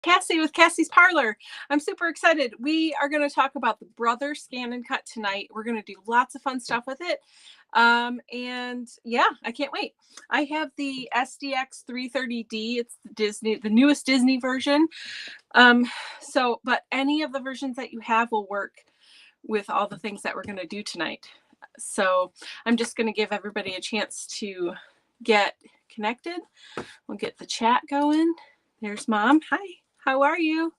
Cassie with Cassie's Parlor. I'm super excited. We are going to talk about the Brother ScanNCut tonight. We're going to do lots of fun stuff with it. And yeah, I can't wait. I have the SDX 330D. It's the newest Disney version. But any of the versions that you have will work with all the things that we're going to do tonight. So I'm just going to give everybody a chance to get connected. We'll get the chat going. There's Mom. Hi. How are you?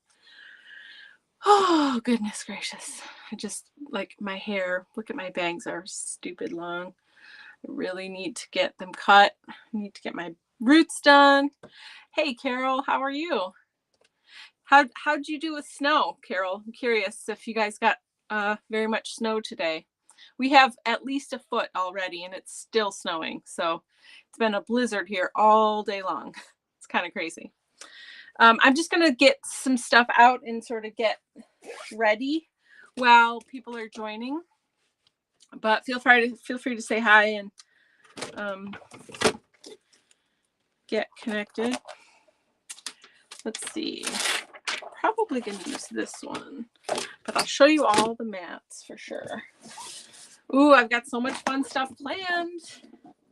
Oh, goodness gracious. I just like my hair. Look at my bangs are stupid long. I really need to get them cut. I need to get my roots done. Hey, Carol, how are you? How'd you do with snow, Carol? I'm curious if you guys got very much snow today. We have at least a foot already and it's still snowing. So it's been a blizzard here all day long. It's kind of crazy. I'm just going to get some stuff out and sort of get ready while people are joining. But feel free to say hi and get connected. Let's see. Probably going to use this one, but I'll show you all the mats for sure. Ooh, I've got so much fun stuff planned.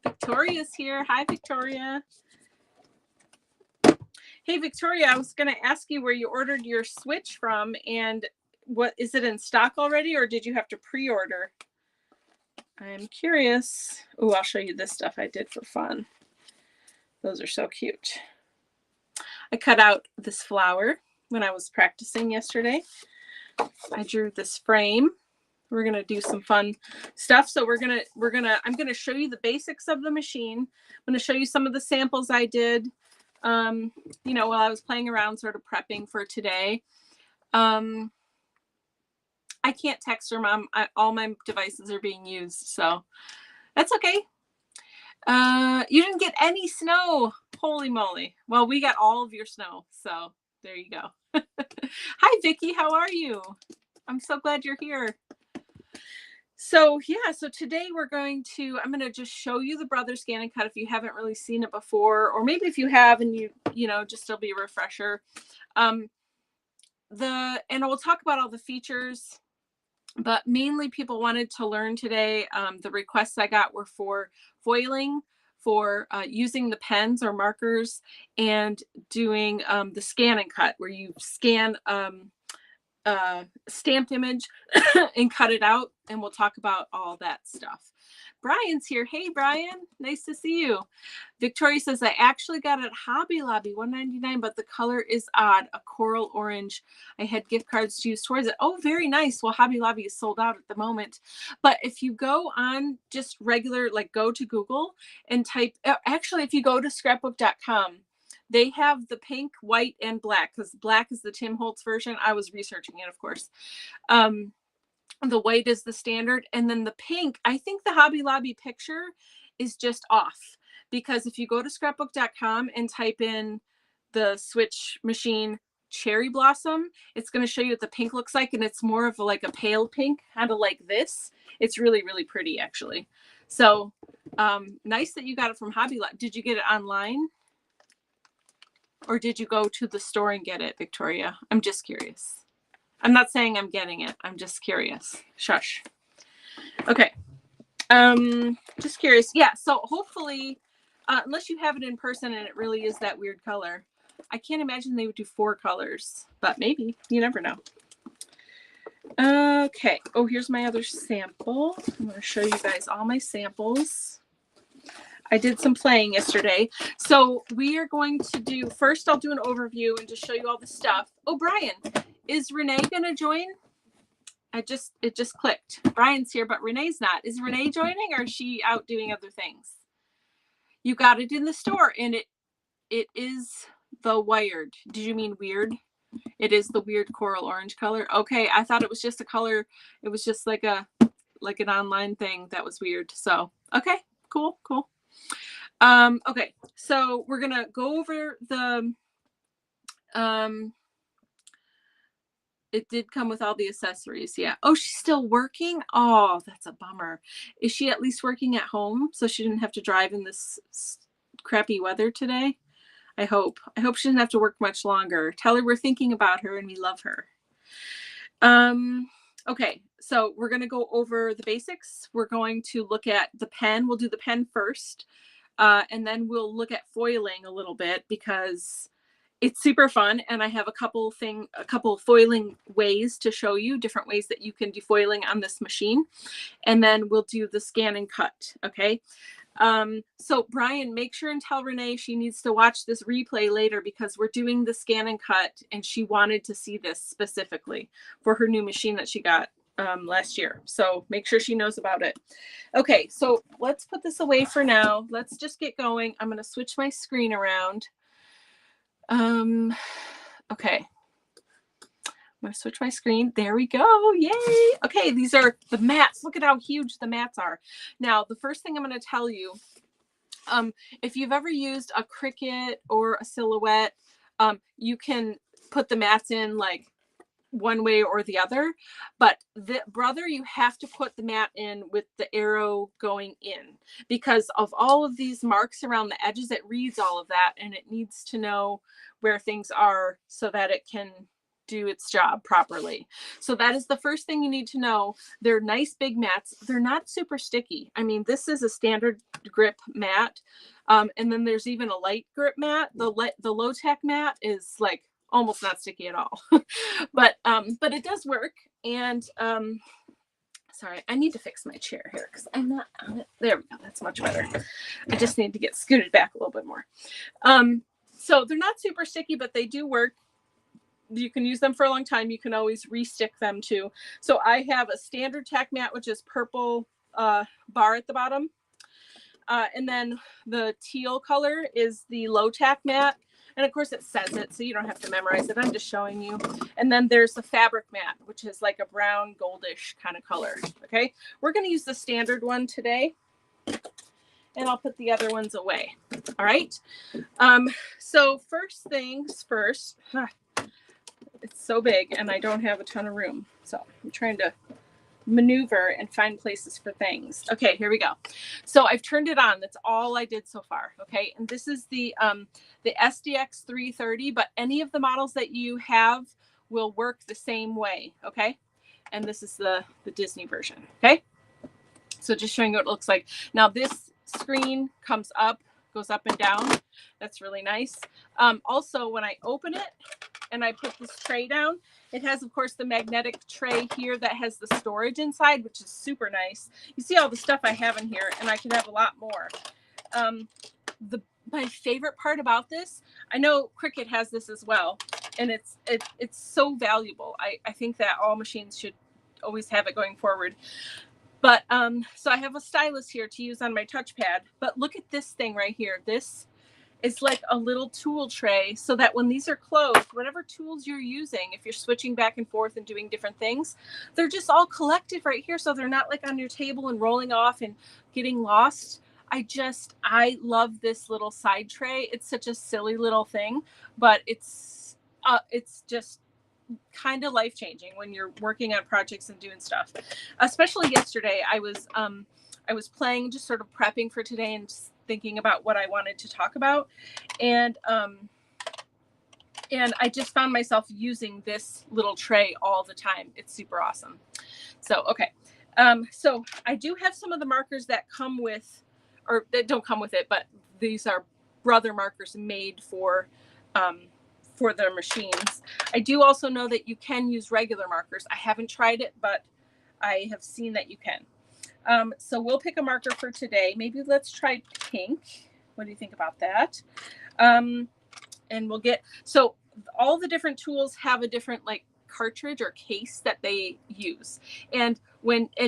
Victoria's here. Hi, Victoria. Hey, Victoria, I was going to ask you where you ordered your Switch from and what is it in stock already or did you have to pre-order? I'm curious. Oh, I'll show you this stuff I did for fun. Those are so cute. I cut out this flower when I was practicing yesterday. I drew this frame. We're going to do some fun stuff. So I'm going to show you the basics of the machine. I'm going to show you some of the samples I did. While I was playing around sort of prepping for today. I can't text her, Mom. All my devices are being used, so that's okay. You didn't get any snow. Holy moly. Well, we got all of your snow, so there you go. Hi, Vicki. How are you? I'm so glad you're here. So today I'm going to just show you the Brother ScanNCut if you haven't really seen it before, or maybe if you have and just it'll be a refresher. And we'll talk about all the features, but mainly people wanted to learn today. The requests I got were for foiling, for using the pens or markers, and doing the ScanNCut, where you scan stamped image and cut it out, and we'll talk about all that stuff. Brian's here. Hey, Brian, nice to see you. Victoria says, I actually got it at Hobby Lobby, $1.99, but the color is odd, a coral orange. I had gift cards to use towards it. Oh, very nice. Well, Hobby Lobby is sold out at the moment, but if you go on just regular, like go to Google and type, actually, if you go to scrapbook.com, they have the pink, white, and black, because black is the Tim Holtz version. I was researching it, of course. The white is the standard. And then the pink, I think the Hobby Lobby picture is just off. Because if you go to scrapbook.com and type in the Switch machine cherry blossom, it's going to show you what the pink looks like. And it's more of like a pale pink, kind of like this. It's really, really pretty, actually. So nice that you got it from Hobby Lobby. Did you get it online? Or did you go to the store and get it, Victoria? I'm just curious. I'm not saying I'm getting it. I'm just curious. Shush. Okay. Just curious. Yeah, so hopefully, unless you have it in person and it really is that weird color, I can't imagine they would do 4 colors, but maybe. You never know. Okay. Oh, here's my other sample. I'm going to show you guys all my samples. I did some playing yesterday. So we are going to do, first I'll do an overview and just show you all the stuff. Oh, Brian, is Renee going to join? It just clicked. Brian's here, but Renee's not. Is Renee joining or is she out doing other things? You got it in the store and it is the wired. Did you mean weird? It is the weird coral orange color. Okay. I thought it was just a color. It was just like an online thing that was weird. So, okay, cool. Okay, so we're gonna go over the it did come with all the accessories. Yeah. Oh, she's still working? Oh, that's a bummer. Is she at least working at home so she didn't have to drive in this crappy weather today? I hope she doesn't have to work much longer. Tell her we're thinking about her and we love her. Okay, so we're going to go over the basics. We're going to look at the pen. We'll do the pen first. And then we'll look at foiling a little bit because it's super fun. And I have a couple foiling ways to show you, different ways that you can do foiling on this machine. And then we'll do the scan and cut. Okay. So Brian, make sure and tell Renee she needs to watch this replay later because we're doing the scan and cut and she wanted to see this specifically for her new machine that she got last year. So make sure she knows about it. Okay, so let's put this away for now. Let's just get going. I'm going to switch my screen around. Okay. I'm going to switch my screen. There we go. Yay. Okay, these are the mats. Look at how huge the mats are. Now, the first thing I'm going to tell you, if you've ever used a Cricut or a Silhouette, you can put the mats in like one way or the other, but Brother, you have to put the mat in with the arrow going in because of all of these marks around the edges. It reads all of that and it needs to know where things are so that it can do its job properly. So that is the first thing you need to know. They're nice big mats. They're not super sticky. I mean, this is a standard grip mat. And then there's even a light grip mat. The low-tech mat is like almost not sticky at all. but it does work. And sorry, I need to fix my chair here because I'm not on it. There we go. That's much better. I just need to get scooted back a little bit more. So they're not super sticky, but they do work. You can use them for a long time. You can always re-stick them too. So I have a standard tack mat, which is purple bar at the bottom. And then the teal color is the low tack mat. And of course it says it, so you don't have to memorize it. I'm just showing you. And then there's the fabric mat, which is like a brown goldish kind of color. Okay. We're going to use the standard one today. And I'll put the other ones away. All right. So first things first. It's so big and I don't have a ton of room. So I'm trying to maneuver and find places for things. Okay, here we go. So I've turned it on. That's all I did so far. Okay. And this is the SDX 330, but any of the models that you have will work the same way. Okay. And this is the Disney version. Okay. So just showing you what it looks like. Now this screen comes up, goes up and down. That's really nice. Also, when I open it and I put this tray down, it has, of course, the magnetic tray here that has the storage inside, which is super nice. You see all the stuff I have in here, and I could have a lot more. My favorite part about this, I know Cricut has this as well, and it's so valuable. I think that all machines should always have it going forward. But so I have a stylus here to use on my touchpad, but look at this thing right here. This is like a little tool tray so that when these are closed, whatever tools you're using, if you're switching back and forth and doing different things, they're just all collected right here. So they're not like on your table and rolling off and getting lost. I love this little side tray. It's such a silly little thing, but it's just kind of life-changing when you're working on projects and doing stuff. Especially yesterday, I was playing, just sort of prepping for today and just thinking about what I wanted to talk about, and I just found myself using this little tray all the time. It's super awesome. So okay, so I do have some of the markers that come with, or that don't come with it, but these are Brother markers made for their machines. I do also know that you can use regular markers. I haven't tried it, but I have seen that you can. So we'll pick a marker for today. Maybe let's try pink. What do you think about that? And we'll get, so all the different tools have a different like cartridge or case that they use. And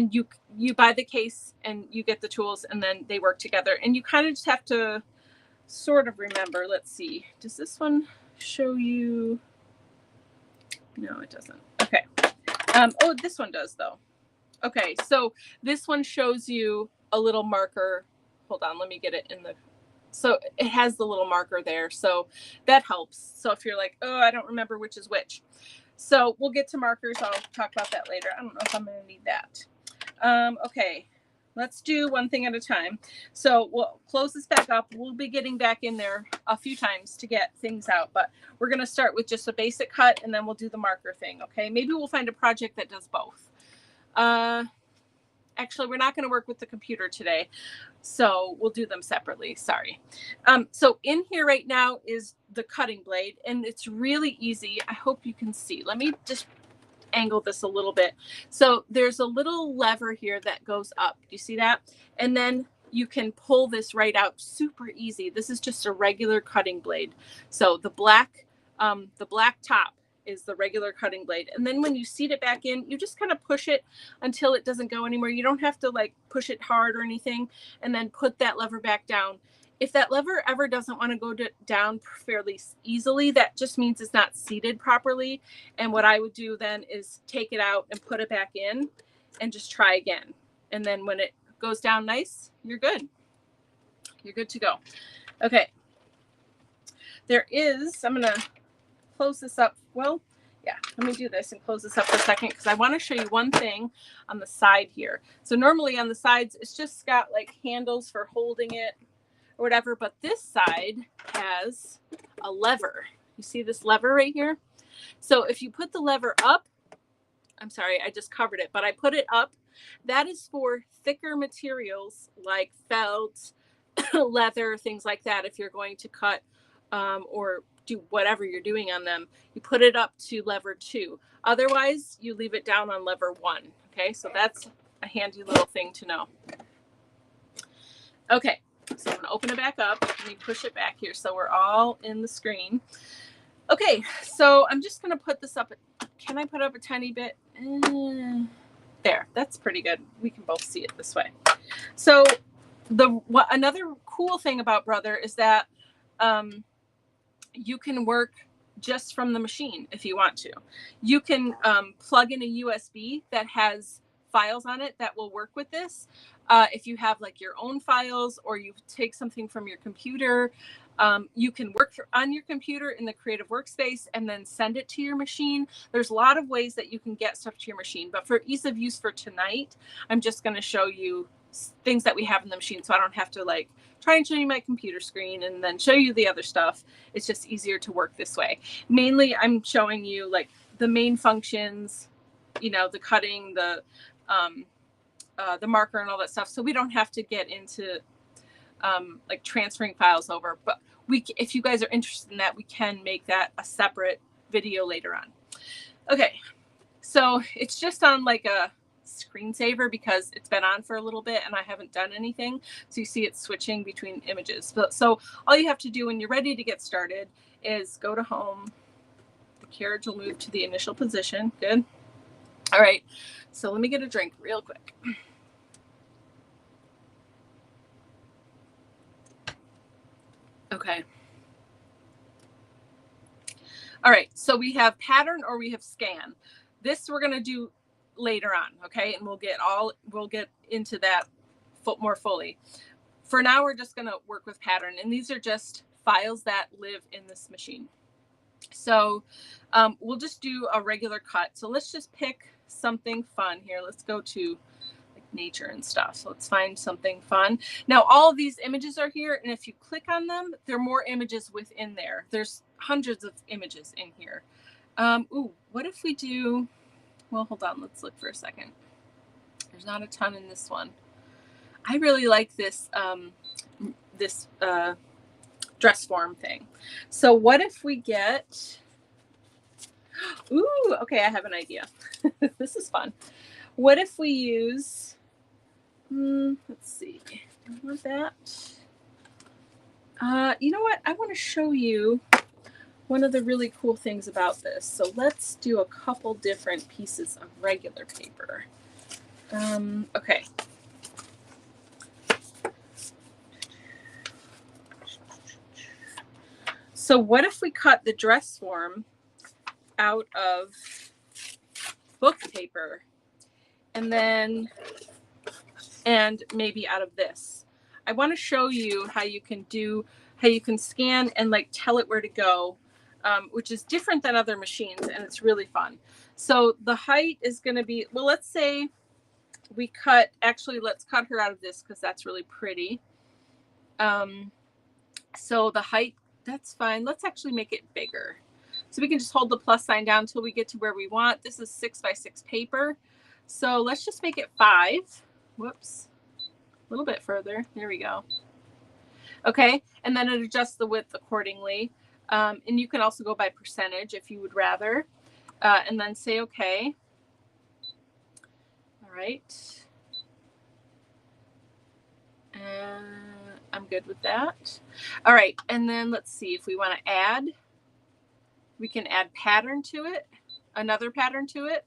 you buy the case and you get the tools and then they work together. And you kind of just have to sort of remember. Let's see. Does this one show you? No, it doesn't. Okay. Oh, this one does though. Okay, so this one shows you a little marker. Hold on, let me get it in the, so it has the little marker there. So that helps. So if you're like, oh, I don't remember which is which. So we'll get to markers. I'll talk about that later. I don't know if I'm going to need that. Okay, let's do one thing at a time. So we'll close this back up. We'll be getting back in there a few times to get things out, but we're going to start with just a basic cut and then we'll do the marker thing. Okay. Maybe we'll find a project that does both. Actually, we're not going to work with the computer today, so we'll do them separately. Sorry. So in here right now is the cutting blade, and it's really easy. I hope you can see. Let me just angle this a little bit. So there's a little lever here that goes up. Do you see that? And then you can pull this right out. Super easy. This is just a regular cutting blade. So the black top is the regular cutting blade. And then when you seat it back in, you just kind of push it until it doesn't go anymore. You don't have to like push it hard or anything, and then put that lever back down. If that lever ever doesn't want to go down fairly easily, that just means it's not seated properly. And what I would do then is take it out and put it back in and just try again. And then when it goes down nice, you're good. You're good to go. Okay. I'm going to close this up. Well, yeah, let me do this and close this up for a second because I want to show you one thing on the side here. So normally on the sides, it's just got like handles for holding it or whatever, but this side has a lever. You see this lever right here? So if you put the lever up, I'm sorry, I just covered it, but I put it up. That is for thicker materials like felt, leather, things like that. If you're going to cut or do whatever you're doing on them, you put it up to lever 2. Otherwise, you leave it down on lever 1. Okay, so that's a handy little thing to know. Okay, so I'm going to open it back up. Let me push it back here so we're all in the screen. Okay, so I'm just going to put this up. Can I put up a tiny bit? There, that's pretty good. We can both see it this way. So another cool thing about Brother is that you can work just from the machine if you want to. You can plug in a USB that has files on it that will work with this. If you have like your own files or you take something from your computer, you can work on your computer in the creative workspace and then send it to your machine. There's a lot of ways that you can get stuff to your machine, but for ease of use for tonight, I'm just going to show you things that we have in the machine so I don't have to like try and show you my computer screen and then show you the other stuff. It's just easier to work this way. Mainly I'm showing you like the main functions, you know, the cutting, the marker and all that stuff. So we don't have to get into like transferring files over, but if you guys are interested in that, we can make that a separate video later on. Okay. So it's just on like a screensaver because it's been on for a little bit and I haven't done anything. So you see it's switching between images. So all you have to do when you're ready to get started is go to home. The carriage will move to the initial position. Good. All right. So let me get a drink real quick. Okay. All right. So we have pattern or we have scan. This we're going to do later on. Okay. And we'll get into that more fully. For now, we're just going to work with pattern. And these are just files that live in this machine. So we'll just do a regular cut. So let's just pick something fun here. Let's go to like nature and stuff. So let's find something fun. Now, all of these images are here. And if you click on them, there are more images within there. There's hundreds of images in here. What if we do, well, hold on. Let's look for a second. There's not a ton in this one. I really like this, dress form thing. So what if we get, okay, I have an idea. This is fun. What if we use, let's see, I want that. You know what? I want to show you one of the really cool things about this. So let's do a couple different pieces of regular paper. Okay. So what if we cut the dress form out of book paper and maybe out of this? I want to show you how you can scan and like tell it where to go, which is different than other machines, and it's really fun. So the height is going to be, well, let's say we cut, actually, let's cut her out of this because that's really pretty. So the height, that's fine. Let's actually make it bigger. So we can just hold the plus sign down until we get to where we want. This is 6x6 paper. So let's just make it 5. Whoops. A little bit further. There we go. Okay. And then it adjusts the width accordingly. And you can also go by percentage if you would rather. And then say okay. All right. And I'm good with that. All right. And then let's see if we want to add. We can add pattern to it, another pattern to it.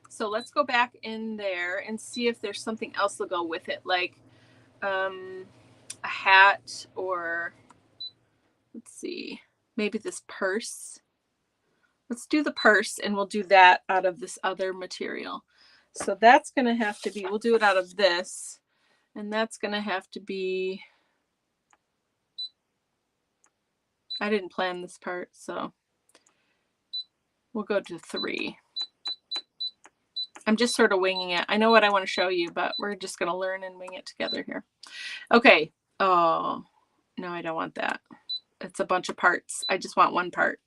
So let's go back in there and see if there's something else to go with it, like a hat, or let's see, maybe this purse. Let's do the purse, and we'll do that out of this other material. So that's going to have to be, we'll do it out of this, and that's going to have to be, I didn't plan this part, so we'll go to 3. I'm just sort of winging it. I know what I want to show you, but we're just going to learn and wing it together here. Okay. Oh, no, I don't want that. It's a bunch of parts. I just want one part.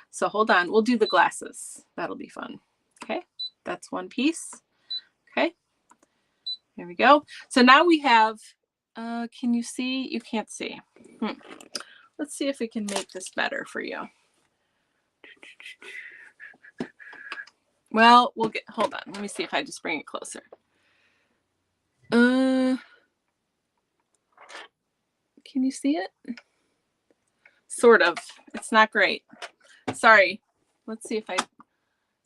So hold on. We'll do the glasses. That'll be fun. Okay. That's one piece. Okay. There we go. So now we have, can you see? You can't see. Let's see if we can make this better for you. Well, we'll get, hold on. Let me see if I just bring it closer. Can you see it? Sort of. It's not great. Sorry. Let's see if I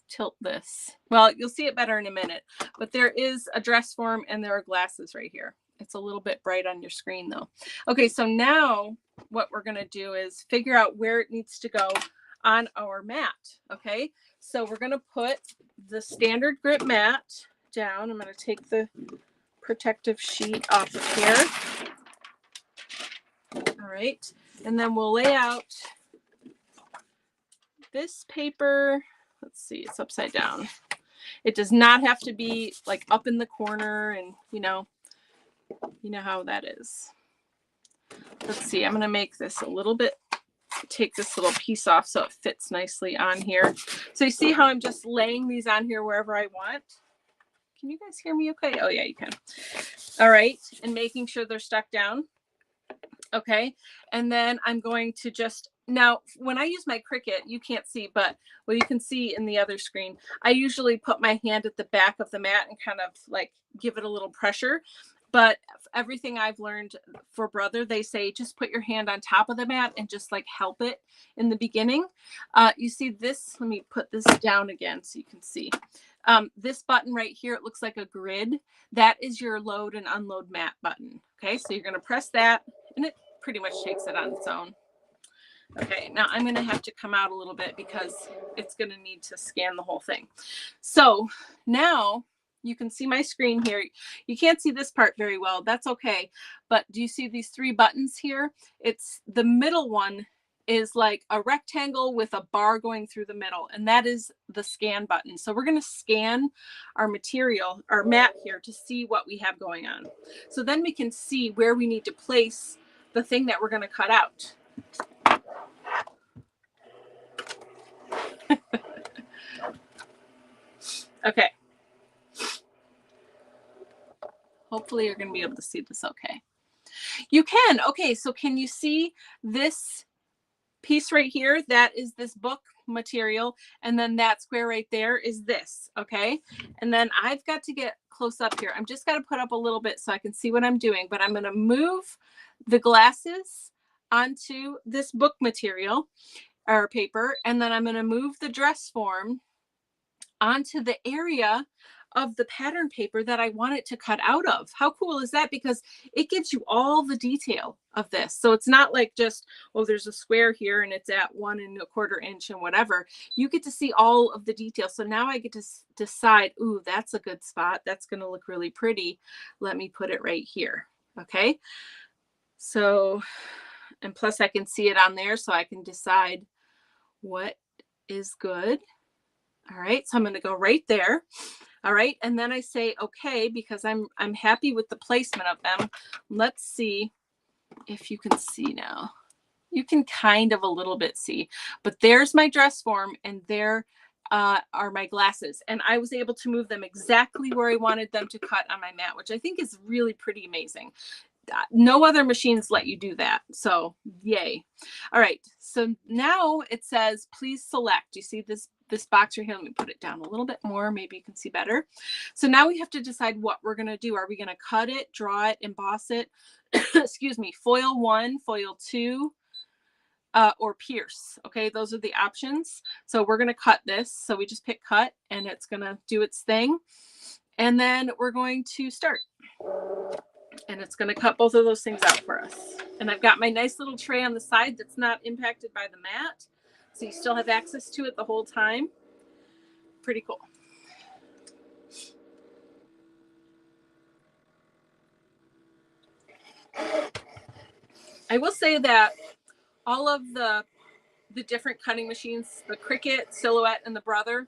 tilt this. Well, you'll see it better in a minute, but there is a dress form and there are glasses right here. It's a little bit bright on your screen though. Okay, so now what we're going to do is figure out where it needs to go on our mat. Okay, so we're going to put the standard grip mat down. I'm going to take the protective sheet off of here. All right, and then we'll lay out this paper. Let's see, it's upside down. It does not have to be like up in the corner, and you know how that is. Let's see, I'm going to make this a little bit, take this little piece off so it fits nicely on here. So you see how I'm just laying these on here wherever I want? Can you guys hear me okay? Oh yeah, you can. All right, and making sure they're stuck down. Okay, and then I'm going to just, now when I use my Cricut, you can't see, but well, you can see in the other screen, I usually put my hand at the back of the mat and kind of like give it a little pressure. But everything I've learned for Brother, they say just put your hand on top of the mat and just like help it in the beginning. You see this, let me put this down again so you can see. This button right here, it looks like a grid. That is your load and unload mat button. Okay, so you're going to press that and it pretty much takes it on its own. Okay, now I'm going to have to come out a little bit because it's going to need to scan the whole thing. So now you can see my screen here. You can't see this part very well. That's okay. But do you see these 3 buttons here? It's the middle one is like a rectangle with a bar going through the middle, and that is the scan button. So we're going to scan our material, our mat here, to see what we have going on. So then we can see where we need to place the thing that we're going to cut out. Okay. Hopefully you're going to be able to see this okay. You can. Okay, so can you see this piece right here? That is this book material, and then that square right there is this. Okay, and then I've got to get close up here. I'm just got to put up a little bit so I can see what I'm doing, but I'm going to move the glasses onto this book material or paper, and then I'm going to move the dress form onto the area of the pattern paper that I want it to cut out of. How cool is that? Because it gives you all the detail of this. So it's not like just, well, there's a square here and it's at 1 1/4 inch and whatever. You get to see all of the details. So now I get to decide, ooh, that's a good spot. That's going to look really pretty. Let me put it right here. Okay. So, and plus I can see it on there so I can decide what is good. All right, so I'm going to go right there. All right. And then I say, okay, because I'm happy with the placement of them. Let's see if you can see now. You can kind of a little bit see, but there's my dress form and there are my glasses. And I was able to move them exactly where I wanted them to cut on my mat, which I think is really pretty amazing. No other machines let you do that. So yay. All right. So now it says, please select. You see this box right here? Let me put it down a little bit more. Maybe you can see better. So now we have to decide what we're going to do. Are we going to cut it, draw it, emboss it? Excuse me, foil 1, foil 2, or pierce. Okay, those are the options. So we're going to cut this. So we just pick cut and it's going to do its thing. And then we're going to start. And it's going to cut both of those things out for us. And I've got my nice little tray on the side that's not impacted by the mat. So you still have access to it the whole time. Pretty cool. I will say that all of the different cutting machines, the Cricut, Silhouette, and the Brother,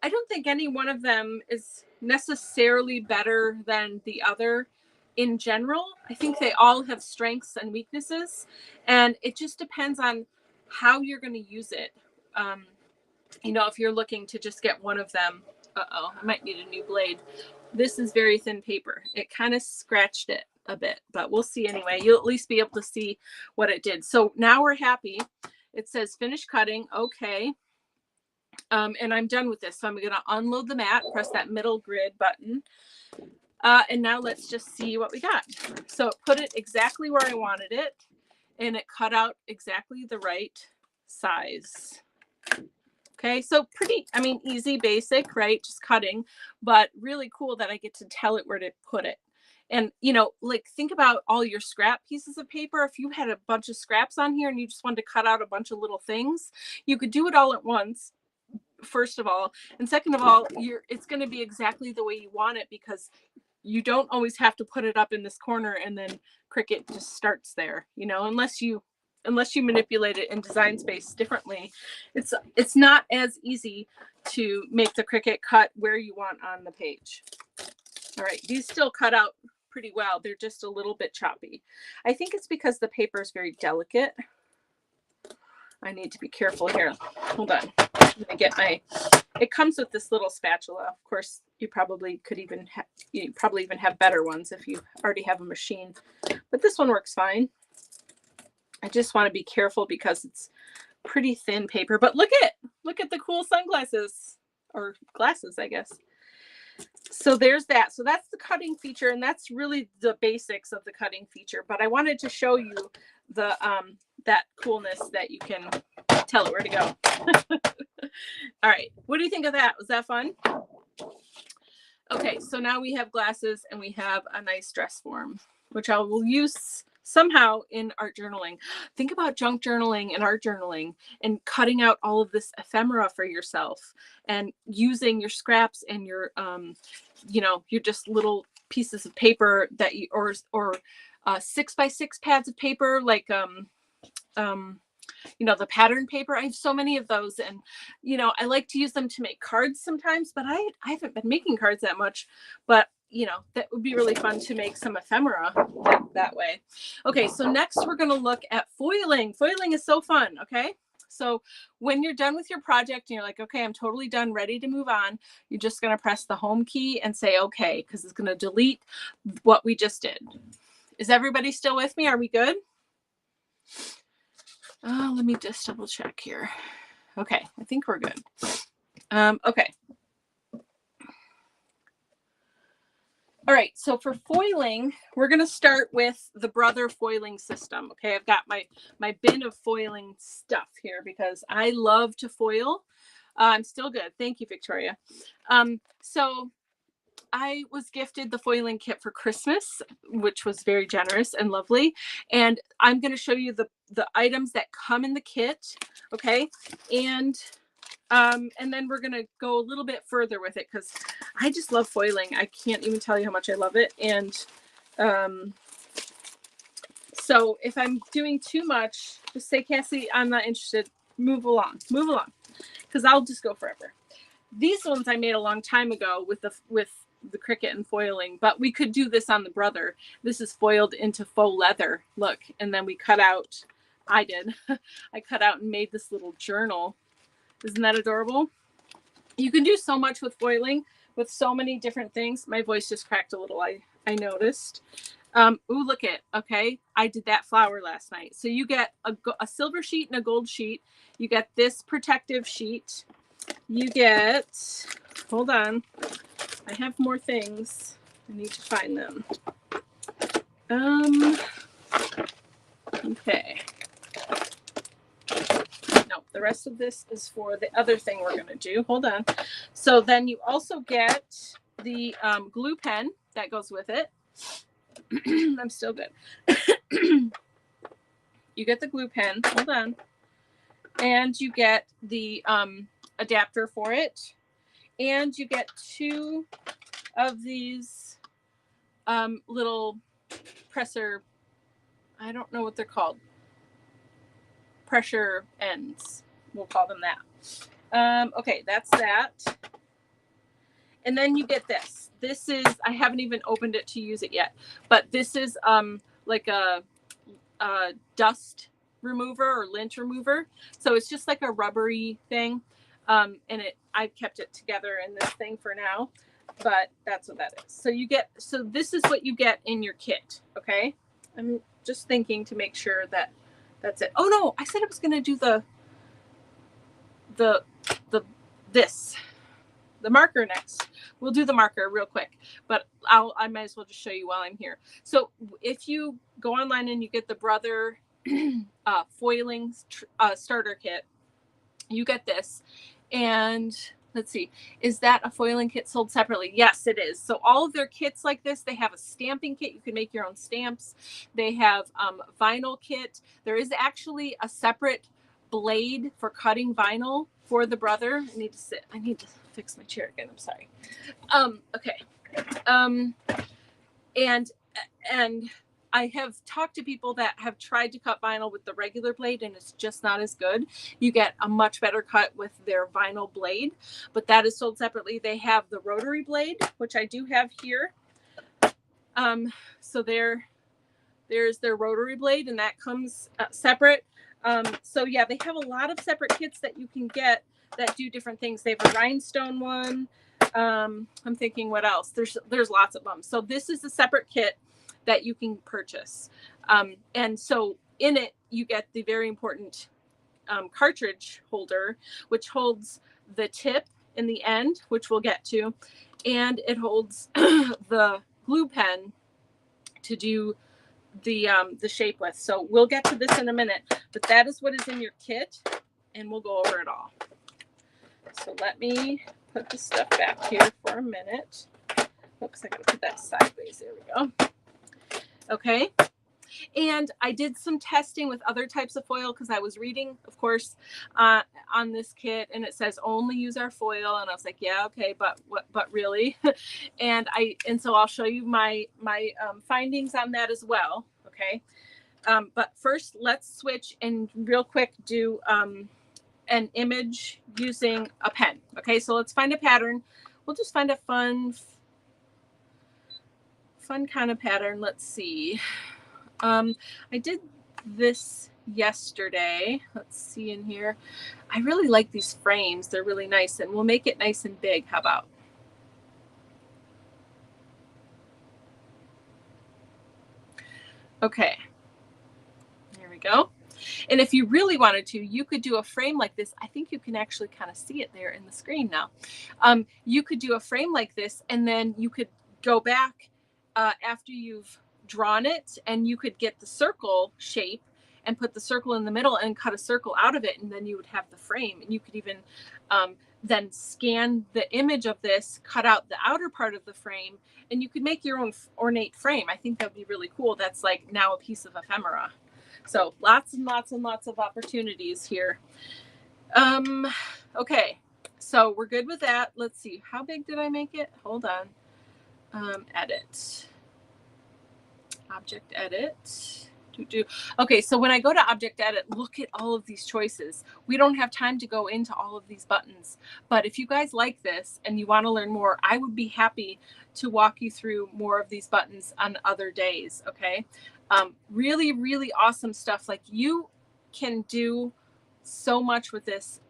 I don't think any one of them is necessarily better than the other in general. I think they all have strengths and weaknesses, and it just depends on how you're going to use it. You know, if you're looking to just get one of them, I might need a new blade. This is very thin paper. It kind of scratched it a bit, but we'll see anyway. You'll at least be able to see what it did. So now we're happy. It says finish cutting. Okay. And I'm done with this. So I'm going to unload the mat, press that middle grid button. And now let's just see what we got. So it put it exactly where I wanted it, and it cut out exactly the right size. Okay, so pretty, I mean, easy, basic, right? Just cutting, but really cool that I get to tell it where to put it. And, you know, like think about all your scrap pieces of paper. If you had a bunch of scraps on here and you just wanted to cut out a bunch of little things, you could do it all at once, first of all. And second of all, it's going to be exactly the way you want it, because you don't always have to put it up in this corner and then Cricut just starts there, you know, unless you manipulate it in Design Space differently. It's not as easy to make the Cricut cut where you want on the page. All right, these still cut out pretty well. They're just a little bit choppy. I think it's because the paper is very delicate. I need to be careful here. Hold on. I'm gonna get it comes with this little spatula. Of course, you probably even have better ones if you already have a machine, but this one works fine. I just want to be careful because it's pretty thin paper, but look at the cool sunglasses, or glasses, I guess. So there's that. So that's the cutting feature, and that's really the basics of the cutting feature. But I wanted to show you the that coolness that you can tell it where to go. All right, what do you think of that? Was that fun? Okay, so now we have glasses and we have a nice dress form, which I will use somehow in art journaling. Think about junk journaling and art journaling and cutting out all of this ephemera for yourself and using your scraps and your, you know, your just little pieces of paper that you, or 6x6 pads of paper, like, you know, the pattern paper. I have so many of those, and, you know, I like to use them to make cards sometimes, but I haven't been making cards that much, but you know, that would be really fun to make some ephemera that way. Okay, so next we're going to look at foiling. Foiling is so fun, okay? So when you're done with your project and you're like, okay, I'm totally done, ready to move on, you're just going to press the home key and say, okay, because it's going to delete what we just did. Is everybody still with me? Are we good? Let me just double check here. Okay, I think we're good. Okay. All right, so for foiling, we're going to start with the Brother foiling system. Okay, I've got my bin of foiling stuff here because I love to foil. I'm still good. Thank you, Victoria. So I was gifted the foiling kit for Christmas, which was very generous and lovely. And I'm going to show you the items that come in the kit. Okay, and then we're going to go a little bit further with it because I just love foiling. I can't even tell you how much I love it. And so if I'm doing too much, just say, Cassie, I'm not interested. Move along, because I'll just go forever. These ones I made a long time ago with the Cricut and foiling, but we could do this on the Brother. This is foiled into faux leather. Look, and then we cut out, I did, I cut out and made this little journal. Isn't that adorable? You can do so much with foiling, with so many different things. My voice just cracked a little, I noticed. Ooh, look at, okay, I did that flower last night. So you get a silver sheet and a gold sheet. You get this protective sheet. You get, hold on, I have more things. I need to find them. Okay. No, the rest of this is for the other thing we're going to do. Hold on. So then you also get the glue pen that goes with it. I'm still good. You get the glue pen. Hold on. And you get the adapter for it. And you get 2 of these little presser, I don't know what they're called. Pressure ends. We'll call them that. Okay, that's that. And then you get this. This is, I haven't even opened it to use it yet, but this is like a dust remover or lint remover. So it's just like a rubbery thing. And I've kept it together in this thing for now, but that's what that is. So you get, so this is what you get in your kit. Okay. I'm just thinking to make sure that that's it. Oh no, I said I was going to do the marker next. We'll do the marker real quick, but I might as well just show you while I'm here. So if you go online and you get the Brother foiling starter kit, you get this. And let's see, is that a foiling kit sold separately? Yes, it is. So all of their kits like this, they have a stamping kit. You can make your own stamps. They have vinyl kit. There is actually a separate blade for cutting vinyl for the Brother. I need to fix my chair again. I'm sorry. Okay. And I have talked to people that have tried to cut vinyl with the regular blade, and it's just not as good. You get a much better cut with their vinyl blade, but that is sold separately. They have the rotary blade, which I do have here. So there's their rotary blade, and that comes separate. So yeah, they have a lot of separate kits that you can get that do different things. They have a rhinestone one. I'm thinking what else? There's lots of them. So this is a separate kit that you can purchase. And so in it, you get the very important cartridge holder, which holds the tip in the end, which we'll get to. And it holds the glue pen to do the shape with. So we'll get to this in a minute, but that is what is in your kit, and we'll go over it all. So let me put the stuff back here for a minute. Oops, I gotta put that sideways. There we go. Okay. And I did some testing with other types of foil because I was reading, of course, on this kit, and it says only use our foil. And I was like, yeah, okay, but really? and so I'll show you my findings on that as well. Okay. But first, let's switch and real quick do an image using a pen. Okay, so let's find a pattern. We'll just find a fun kind of pattern. Let's see. I did this yesterday. Let's see in here. I really like these frames. They're really nice, and we'll make it nice and big. How about? Okay. There we go. And if you really wanted to, you could do a frame like this. I think you can actually kind of see it there in the screen now. You could do a frame like this, and then you could go back after you've drawn it, and you could get the circle shape and put the circle in the middle and cut a circle out of it, and then you would have the frame. And you could even then scan the image of this, cut out the outer part of the frame, and you could make your own ornate frame. I think that would be really cool. That's like now a piece of ephemera. So lots and lots and lots of opportunities here. Okay, so we're good with that. Let's see, how big did I make it? Hold on. Edit. Object edit. Okay, so when I go to Object Edit, look at all of these choices. We don't have time to go into all of these buttons, but if you guys like this and you want to learn more, I would be happy to walk you through more of these buttons on other days, okay? Really, really awesome stuff. Like, you can do so much with this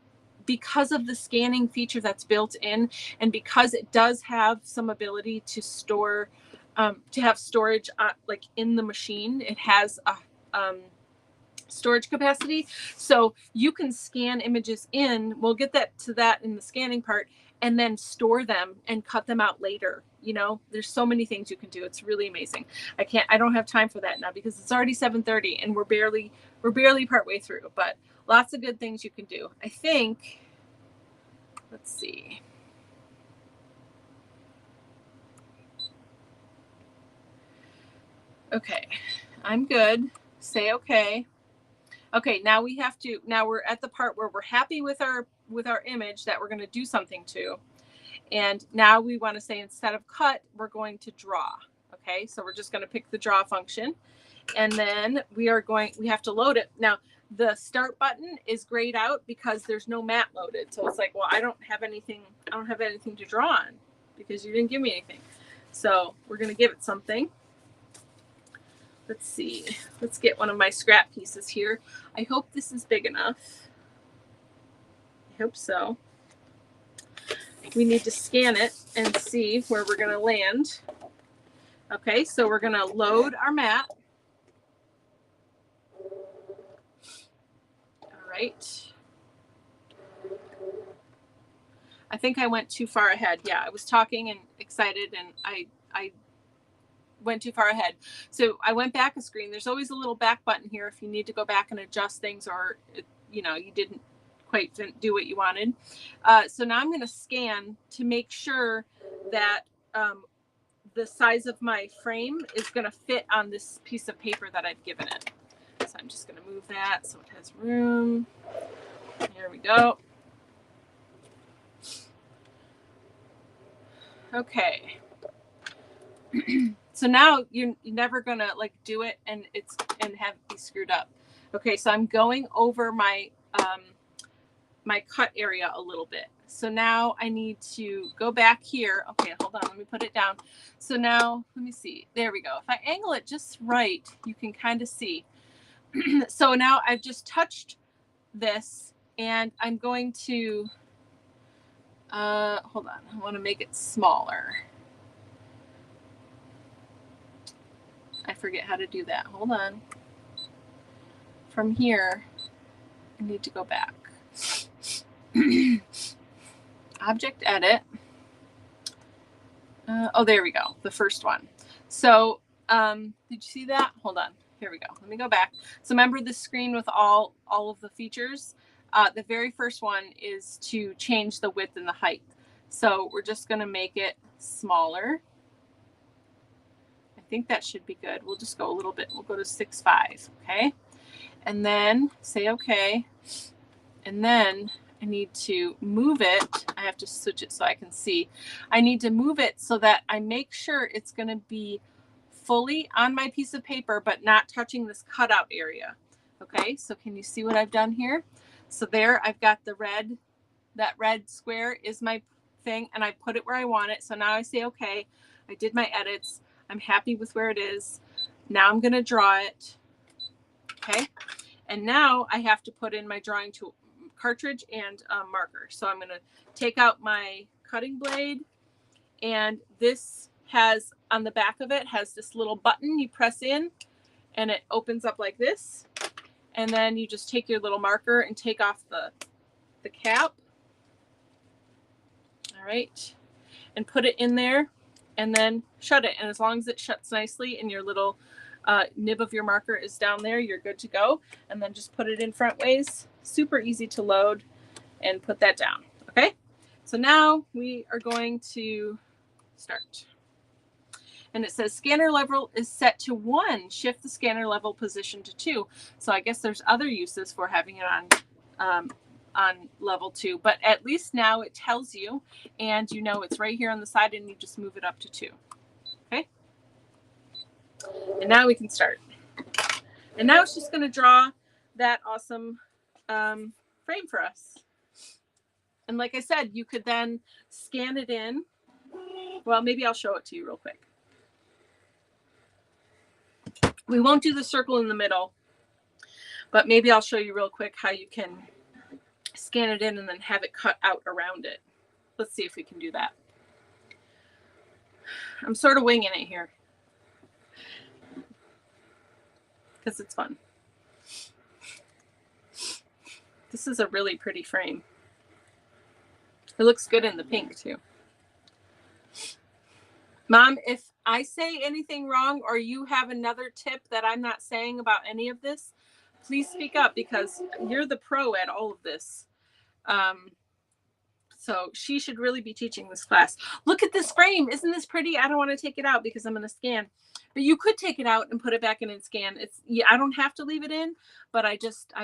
because of the scanning feature that's built in, and because it does have some ability to store to have storage like in the machine. It has a storage capacity, so you can scan images in. We'll get to that in the scanning part, and then store them and cut them out later. You know, there's so many things you can do. It's really amazing. I don't have time for that now because it's already 7:30 and we're barely partway through, but lots of good things you can do. I think, let's see. Okay, I'm good. Say okay. Okay, now we're at the part where we're happy with our image that we're going to do something to. And now we want to say, instead of cut, we're going to draw. Okay, so we're just going to pick the draw function, and then we have to load it. Now, the start button is grayed out because there's no mat loaded. So it's like, well, I don't have anything to draw on because you didn't give me anything. So we're going to give it something. Let's see. Let's get one of my scrap pieces here. I hope this is big enough. I hope so. We need to scan it and see where we're going to land. Okay, so we're going to load our mat. All right. I think I went too far ahead. Yeah, I was talking and excited, and I went too far ahead. So I went back a screen. There's always a little back button here if you need to go back and adjust things, or you didn't quite do what you wanted. So now I'm going to scan to make sure that the size of my frame is going to fit on this piece of paper that I've given it. So I'm just going to move that so it has room. Here we go. Okay. So now you're never gonna like do it and have it be screwed up. Okay, so I'm going over my my cut area a little bit. So now I need to go back here. Okay, hold on, let me put it down. So now let me see. There we go. If I angle it just right, you can kind of see. So now I've just touched this, and I'm going to hold on. I want to make it smaller. I forget how to do that. Hold on. From here, I need to go back. Object Edit. Oh, there we go. The first one. So, did you see that? Hold on. Here we go. Let me go back. So remember the screen with all of the features? The very first one is to change the width and the height. So we're just going to make it smaller. I think that should be good. We'll just go a little bit. We'll go to 6.5. Okay. And then say okay. And then I need to move it. I have to switch it so I can see. I need to move it so that I make sure it's going to be fully on my piece of paper, but not touching this cutout area. Okay. So can you see what I've done here? So there I've got the red, that red square is my thing, and I put it where I want it. So now I say, okay, I did my edits. I'm happy with where it is. Now I'm going to draw it. Okay. And now I have to put in my drawing tool, cartridge and marker. So I'm going to take out my cutting blade, and this has, on the back of it, has this little button you press in, and it opens up like this. And then you just take your little marker and take off the cap. All right. And put it in there, and then shut it. And as long as it shuts nicely and your little nib of your marker is down there, you're good to go. And then just put it in front ways. Super easy to load, and put that down. Okay. So now we are going to start. And it says scanner level is set to 1. Shift the scanner level position to 2. So I guess there's other uses for having it on level 2, but at least now it tells you, and you know it's right here on the side, and you just move it up to 2. Okay. And now we can start. And now it's just going to draw that awesome frame for us. And like I said, you could then scan it in. Well, maybe I'll show it to you real quick. We won't do the circle in the middle, but maybe I'll show you real quick how you can scan it in and then have it cut out around it. Let's see if we can do that. I'm sort of winging it here because it's fun. This is a really pretty frame. It looks good in the pink too. Mom, if I say anything wrong or you have another tip that I'm not saying about any of this, please speak up because you're the pro at all of this. So she should really be teaching this class. Look at this frame. Isn't this pretty? I don't want to take it out because I'm going to scan. But you could take it out and put it back in and scan. I don't have to leave it in, but I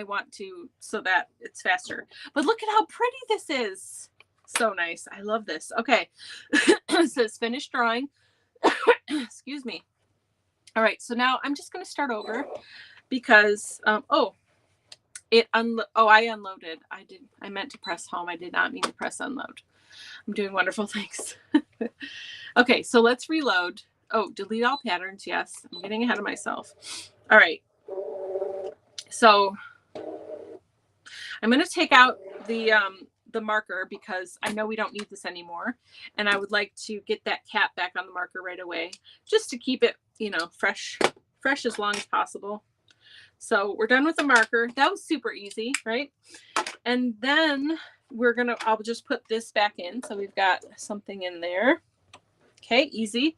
want to so that it's faster. But look at how pretty this is. So nice. I love this. Okay. It says finished drawing. Excuse me. All right. So now I'm just going to start over because, I unloaded. I meant to press home. I did not mean to press unload. I'm doing wonderful things. Okay. So let's reload. Oh, delete all patterns. Yes. I'm getting ahead of myself. All right. So I'm going to take out the marker because I know we don't need this anymore. And I would like to get that cap back on the marker right away, just to keep it, fresh as long as possible. So we're done with the marker. That was super easy, right? And then I'll just put this back in. So we've got something in there. Okay, easy.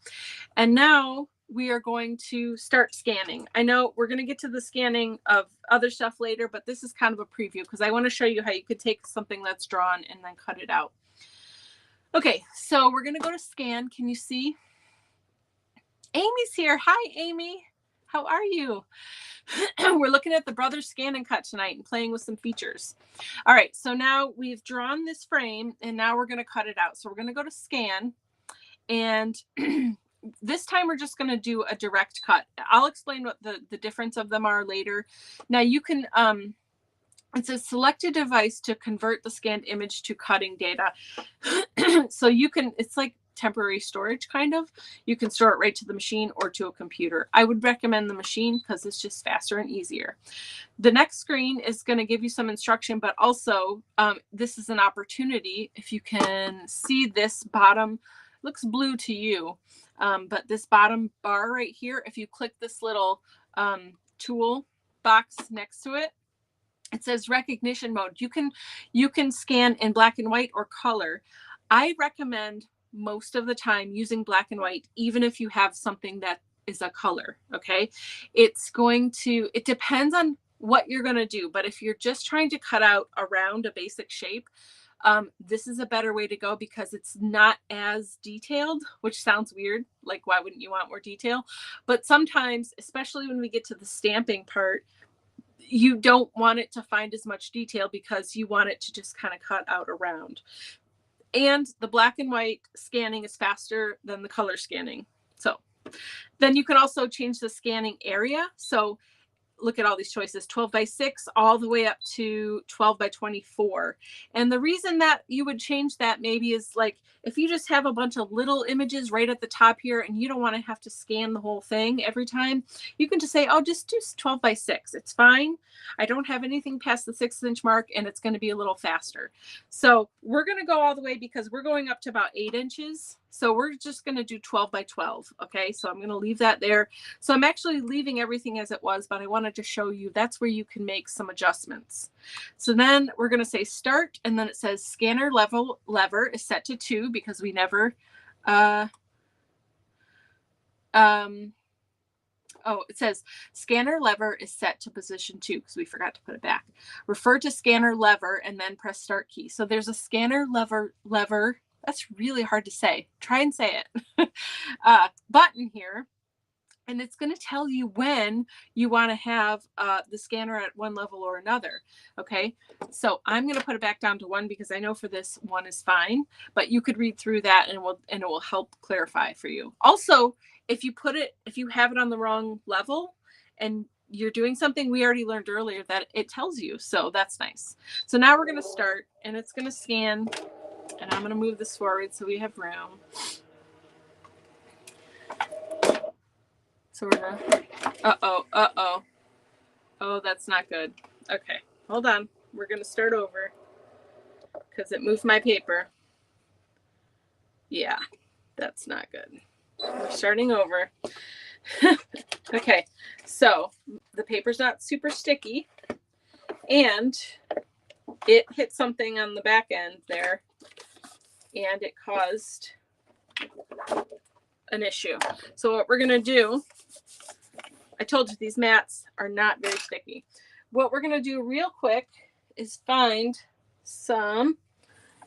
And now we are going to start scanning. I know we're going to get to the scanning of other stuff later, but this is kind of a preview because I want to show you how you could take something that's drawn and then cut it out. Okay, so we're going to go to scan. Can you see? Amy's here. Hi, Amy. How are you? We're looking at the Brother ScanNCut tonight and playing with some features. All right, so now we've drawn this frame and now we're going to cut it out. So we're going to go to scan and this time we're just going to do a direct cut. I'll explain what the difference of them are later. Now you can, it says select a device to convert the scanned image to cutting data. So you can, it's like temporary storage kind of. You can store it right to the machine or to a computer. I would recommend the machine because it's just faster and easier. The next screen is going to give you some instruction, but also this is an opportunity. If you can see this bottom, looks blue to you, but this bottom bar right here, if you click this little tool box next to it, it says recognition mode. You can scan in black and white or color. I recommend most of the time using black and white, even if you have something that is a color. Okay. It depends on what you're going to do. But if you're just trying to cut out around a basic shape, this is a better way to go because it's not as detailed, which sounds weird. Like, why wouldn't you want more detail? But sometimes, especially when we get to the stamping part, you don't want it to find as much detail because you want it to just kind of cut out around. And the black and white scanning is faster than the color scanning. So then you can also change the scanning area. So look at all these choices, 12:6 all the way up to 12:24. And the reason that you would change that maybe is like, if you just have a bunch of little images right at the top here and you don't want to have to scan the whole thing every time, you can just say, oh, just do 12:6. It's fine. I don't have anything past the 6-inch mark and it's going to be a little faster. So we're going to go all the way because we're going up to about 8 inches. So we're just going to do 12:12. Okay. So I'm going to leave that there. So I'm actually leaving everything as it was, but I wanted to show you that's where you can make some adjustments. So then we're going to say start. And then it says scanner lever is set to 2 because we never, it says scanner lever is set to position 2 because we forgot to put it back. Refer to scanner lever and then press start key. So there's a scanner lever. That's really hard to say. Try and say it. Button here. And it's going to tell you when you want to have the scanner at one level or another. Okay. So I'm going to put it back down to 1 because I know for this 1 is fine, but you could read through that and it will help clarify for you. Also, if you have it on the wrong level and you're doing something we already learned earlier that it tells you. So that's nice. So now we're going to start, and it's going to scan, and I'm going to move this forward so we have room. So we're going to, oh, that's not good. Okay, hold on. We're going to start over because it moved my paper. Yeah, that's not good. We're starting over. Okay, so the paper's not super sticky, and it hit something on the back end there, and it caused an issue. So what we're going to do, I told you these mats are not very sticky. What we're going to do real quick is find some,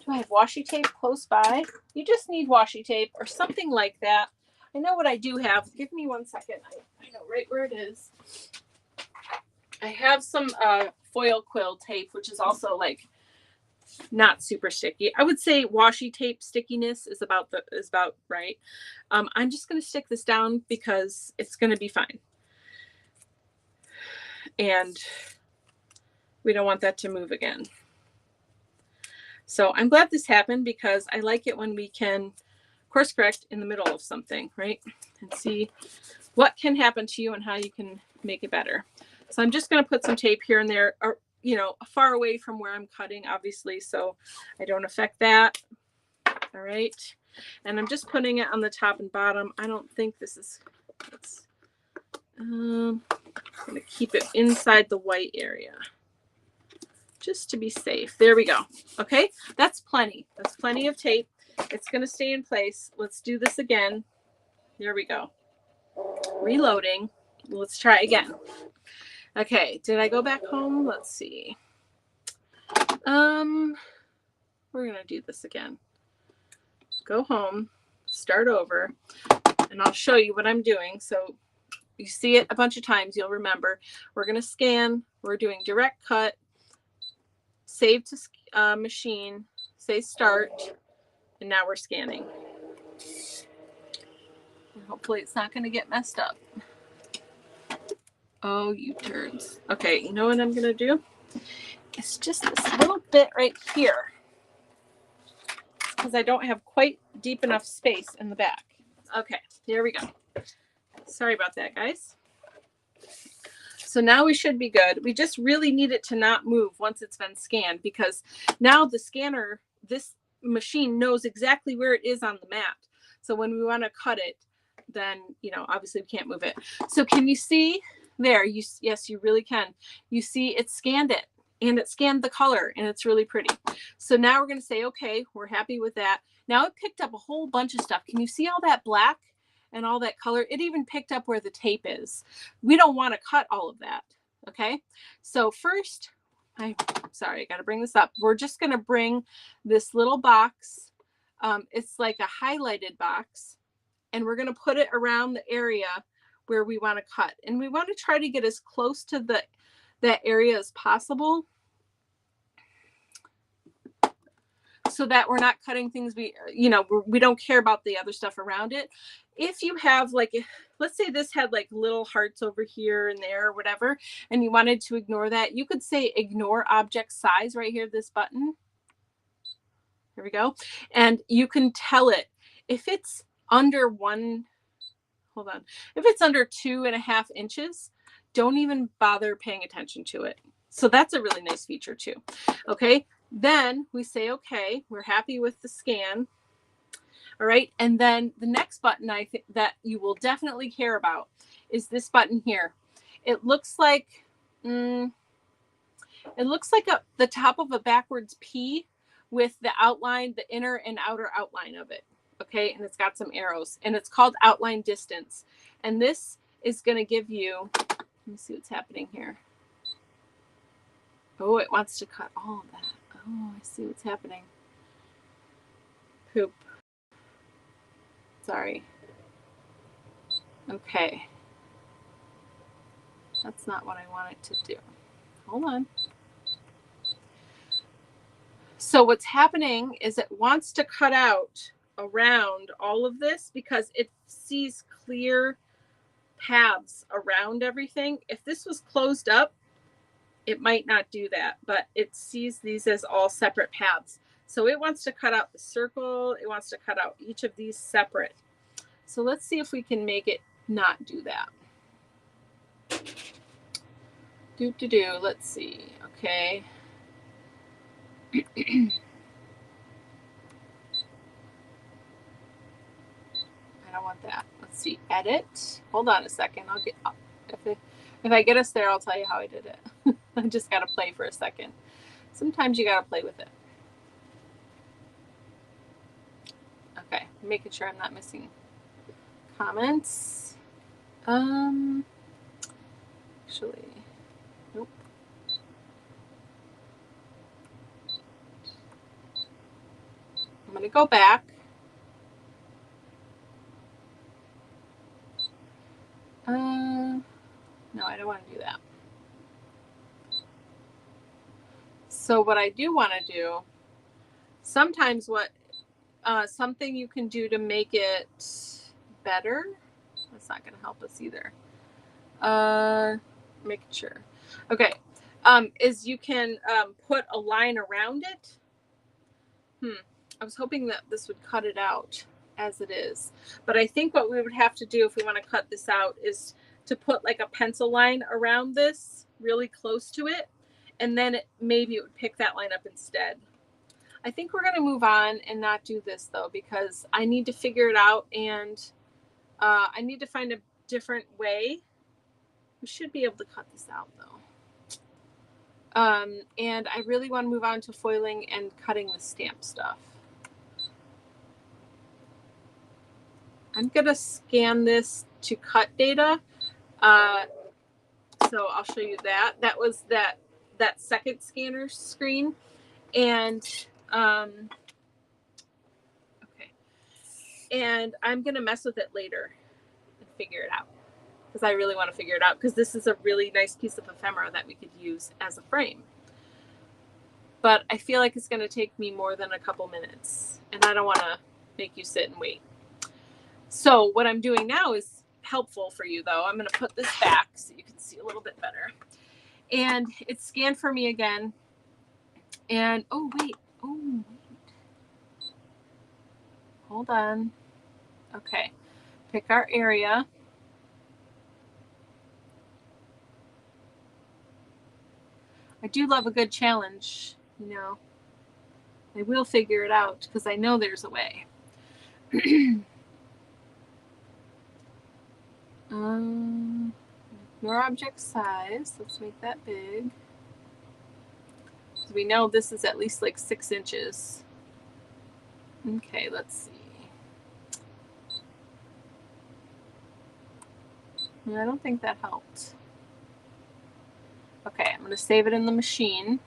do I have washi tape close by? You just need washi tape or something like that. I know what I do have. Give me 1 second. I know right where it is. I have some foil quill tape, which is also like not super sticky. I would say washi tape stickiness is about right. I'm just going to stick this down because it's going to be fine. And we don't want that to move again. So I'm glad this happened because I like it when we can course correct in the middle of something, right? And see what can happen to you and how you can make it better. So I'm just going to put some tape here and there, or, you know, far away from where I'm cutting, obviously, so I don't affect that. All right. And I'm just putting it on the top and bottom. I don't think this is, I'm going to keep it inside the white area just to be safe. There we go. Okay. That's plenty. That's plenty of tape. It's going to stay in place. Let's do this again. There we go. Reloading. Let's try again. Okay. Did I go back home? Let's see. We're going to do this again. Go home, start over, and I'll show you what I'm doing. So you see it a bunch of times, you'll remember. We're going to scan. We're doing direct cut, save to machine, say start, and now we're scanning. And hopefully it's not going to get messed up. Oh, you turds. Okay, you know what I'm going to do? It's just this little bit right here, because I don't have quite deep enough space in the back. Okay, here we go. Sorry about that, guys. So now we should be good. We just really need it to not move once it's been scanned, because now the scanner, this machine knows exactly where it is on the mat. So when we want to cut it, then, you know, obviously we can't move it. So can you see there? Yes, you really can. You see it scanned it, and it scanned the color, and it's really pretty. So now we're going to say, okay, we're happy with that. Now it picked up a whole bunch of stuff. Can you see all that black and all that color? It even picked up where the tape is. We don't want to cut all of that. Okay. So first, sorry, I got to bring this up. We're just going to bring this little box. It's like a highlighted box, and we're going to put it around the area where we want to cut. And we want to try to get as close to that area as possible, so that we're not cutting things we don't care about the other stuff around it. If you have, like, let's say this had like little hearts over here and there or whatever, and you wanted to ignore that, you could say ignore object size right here, this button. Here we go. And you can tell it if it's under if it's under 2.5 inches, don't even bother paying attention to it. So that's a really nice feature too. Okay. Then we say, okay, we're happy with the scan. All right. And then the next button I think that you will definitely care about is this button here. It looks like, the top of a backwards P with the outline, the inner and outer outline of it. Okay. And it's got some arrows, and it's called outline distance. And this is going to give you, let me see what's happening here. Oh, it wants to cut all of that. Oh, I see what's happening. Poop. Sorry. Okay. That's not what I want it to do. Hold on. So what's happening is it wants to cut out around all of this because it sees clear paths around everything. If this was closed up, it might not do that, but it sees these as all separate paths. So it wants to cut out the circle. It wants to cut out each of these separate. So let's see if we can make it not do that. Let's see. Okay. I don't want that. Let's see. Edit. Hold on a second. I'll get if I get us there, I'll tell you how I did it. I just got to play for a second. Sometimes you got to play with it. Okay, making sure I'm not missing comments. Actually, nope. I'm going to go back. No, I don't want to do that. So what I do want to do, sometimes something you can do to make it better, that's not going to help us either. Making sure. Okay. Is you can put a line around it. I was hoping that this would cut it out as it is. But I think what we would have to do if we want to cut this out is to put like a pencil line around this really close to it. And then maybe it would pick that line up instead. I think we're going to move on and not do this though, because I need to figure it out, and I need to find a different way. We should be able to cut this out though. And I really want to move on to foiling and cutting the stamp stuff. I'm going to scan this to cut data. So I'll show you that. That was that second scanner screen. And okay. And I'm going to mess with it later and figure it out, because I really want to figure it out, because this is a really nice piece of ephemera that we could use as a frame. But I feel like it's going to take me more than a couple minutes, and I don't want to make you sit and wait. So what I'm doing now is helpful for you though. I'm going to put this back so you can see a little bit better. And it's scanned for me again. And oh wait. Hold on. Okay. Pick our area. I do love a good challenge, you know. I will figure it out because I know there's a way. Your object size. Let's make that big. So we know this is at least like 6 inches. Okay, let's see. I don't think that helped. Okay, I'm going to save it in the machine.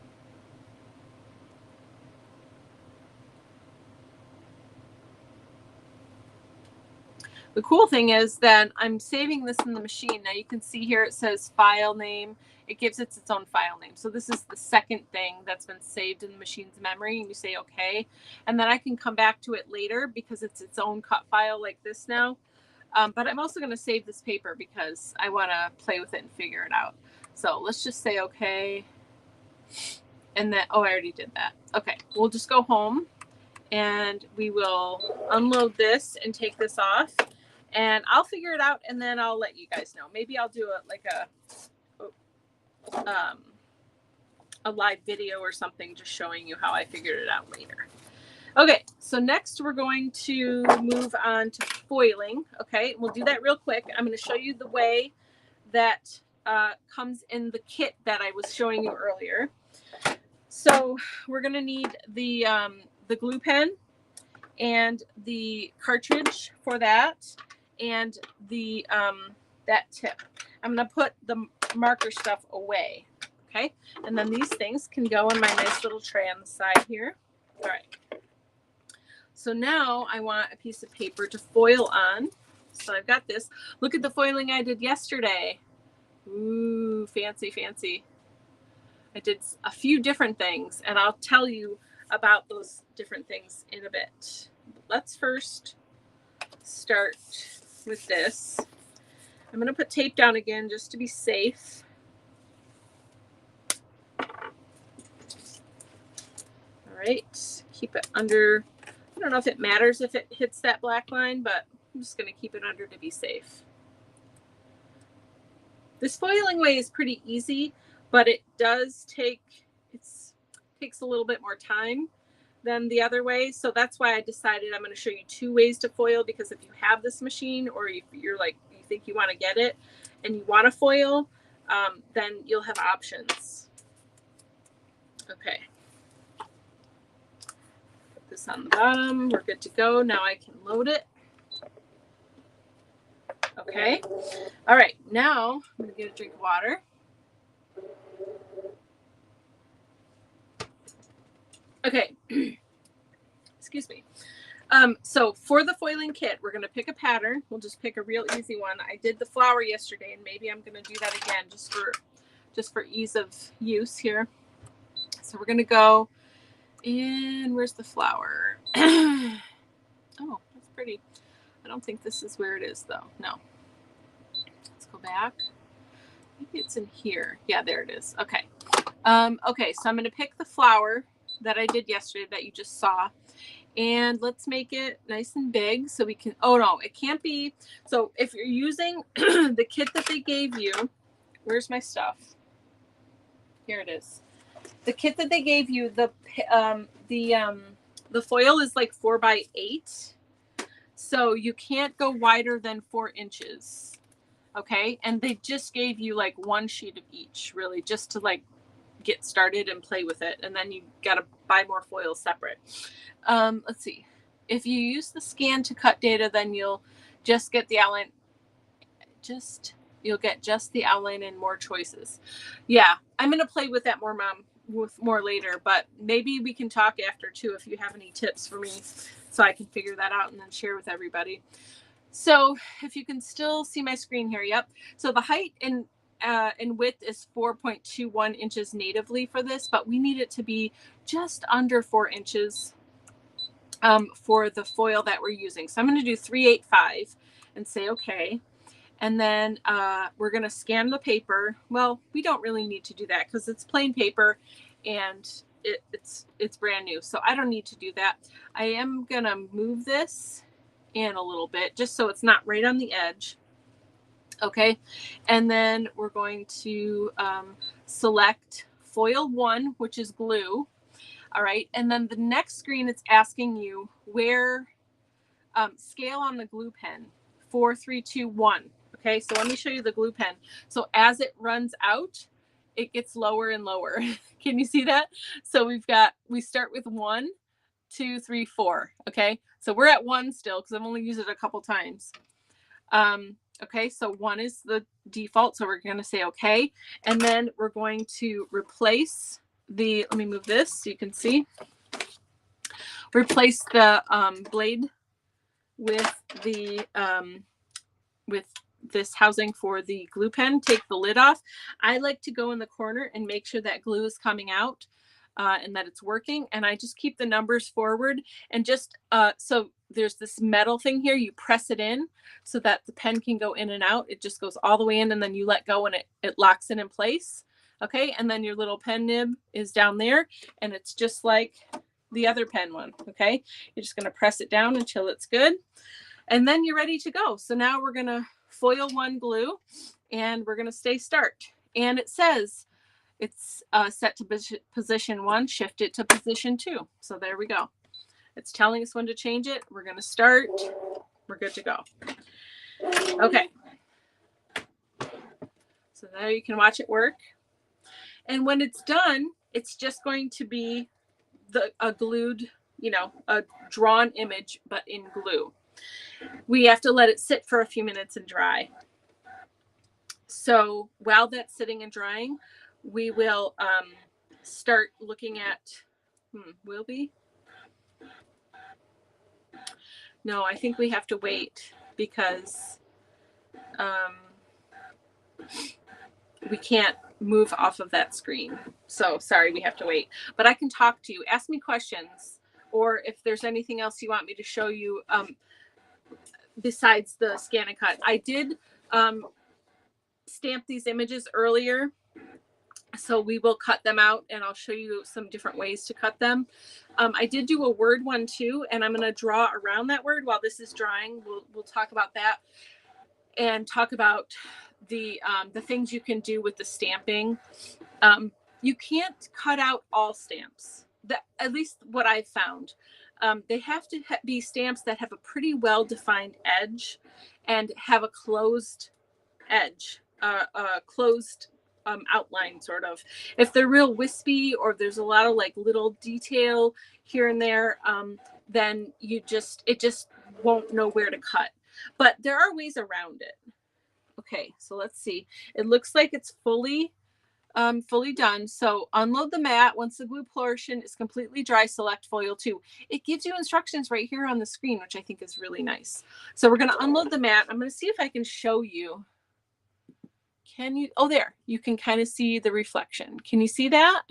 The cool thing is that I'm saving this in the machine. Now you can see here it says file name. It gives it its own file name. So this is the second thing that's been saved in the machine's memory, and you say okay. And then I can come back to it later because it's its own cut file like this now. But I'm also going to save this paper because I want to play with it and figure it out. So let's just say okay. And then, oh, I already did that. Okay, we'll just go home and we will unload this and take this off. And I'll figure it out, and then I'll let you guys know. Maybe I'll do a live video or something just showing you how I figured it out later. Okay, so next we're going to move on to foiling. Okay, we'll do that real quick. I'm going to show you the way that comes in the kit that I was showing you earlier. So we're going to need the glue pen and the cartridge for that, and the that tip. I'm going to put the marker stuff away. Okay, and then these things can go in my nice little tray on the side here. All right. So now I want a piece of paper to foil on. So I've got this. Look at the foiling I did yesterday. Ooh, fancy, fancy. I did a few different things, and I'll tell you about those different things in a bit. Let's first start with this. I'm going to put tape down again just to be safe. All right, keep it under. I don't know if it matters if it hits that black line, but I'm just going to keep it under to be safe. This foiling way is pretty easy, but it does takes a little bit more time than the other way. So that's why I decided I'm going to show you 2 ways to foil, because if you have this machine, or if you're like, you think you want to get it and you want to foil, then you'll have options. Okay. Put this on the bottom. We're good to go. Now I can load it. Okay. All right. Now I'm going to get a drink of water. Okay. Excuse me. So for the foiling kit, we're going to pick a pattern. We'll just pick a real easy one. I did the flower yesterday, and maybe I'm going to do that again just for ease of use here. So we're going to go in, where's the flower? Oh, that's pretty. I don't think this is where it is though. No. Let's go back. Maybe it's in here. Yeah, there it is. Okay. Okay, so I'm going to pick the flower that I did yesterday that you just saw. And let's make it nice and big so we can, oh no, it can't be. So if you're using the kit that they gave you, where's my stuff? Here it is. The kit that they gave you, the foil is like 4x8. So you can't go wider than 4 inches. Okay. And they just gave you like 1 sheet of each, really, just to like get started and play with it. And then you got to buy more foil separate. Let's see. If you use the ScanNCut data, then you'll just get the outline. You'll get just the outline and more choices. Yeah, I'm going to play with that more, Mom, with more later, but maybe we can talk after too if you have any tips for me so I can figure that out and then share with everybody. So if you can still see my screen here. Yep. So the height and width is 4.21 inches natively for this, but we need it to be just under 4 inches for the foil that we're using. So I'm going to do 385 and say okay. And then we're going to scan the paper. Well, we don't really need to do that because it's plain paper and it's brand new. So I don't need to do that. I am going to move this in a little bit just so it's not right on the edge. Okay. And then we're going to select foil 1, which is glue. All right. And then the next screen, it's asking you where scale on the glue pen, 4, 3, 2, 1. Okay. So let me show you the glue pen. So as it runs out, it gets lower and lower. Can you see that? So we start with 1, 2, 3, 4. Okay. So we're at 1 still because I've only used it a couple times. Okay. So 1 is the default. So we're going to say okay. And then we're going to replace let me move this so you can see. Replace the blade with with this housing for the glue pen. Take the lid off. I like to go in the corner and make sure that glue is coming out and that it's working. And I just keep the numbers forward and just so there's this metal thing here. You press it in so that the pen can go in and out. It just goes all the way in and then you let go and it locks it in place. Okay. And then your little pen nib is down there and it's just like the other pen one. Okay. You're just going to press it down until it's good. And then you're ready to go. So now we're going to foil 1 glue and we're going to stay start. And it says it's set to position 1, shift it to position 2. So there we go. It's telling us when to change it. We're going to start. We're good to go. Okay. So now you can watch it work. And when it's done, it's just going to be a glued, a drawn image, but in glue. We have to let it sit for a few minutes and dry. So while that's sitting and drying, we will start looking at, will we? No, I think we have to wait because we can't move off of that screen. So sorry, we have to wait. But I can talk to you. Ask me questions. Or if there's anything else you want me to show you besides the ScanNCut. I did stamped these images earlier, so we will cut them out and I'll show you some different ways to cut them. I did do a word one too, and I'm going to draw around that word while this is drying. We'll talk about that and talk about the things you can do with the stamping. You can't cut out all stamps. At least what I've found. They have to be stamps that have a pretty well-defined edge and have a closed edge, closed outline sort of. If they're real wispy or there's a lot of like little detail here and there, then it just won't know where to cut. But there are ways around it. Okay, so let's see. It looks like it's fully done. So unload the mat. Once the glue portion is completely dry, select foil 2. It gives you instructions right here on the screen, which I think is really nice. So we're going to unload the mat. I'm going to see if I can show you. Can you? Oh, there. You can kind of see the reflection. Can you see that?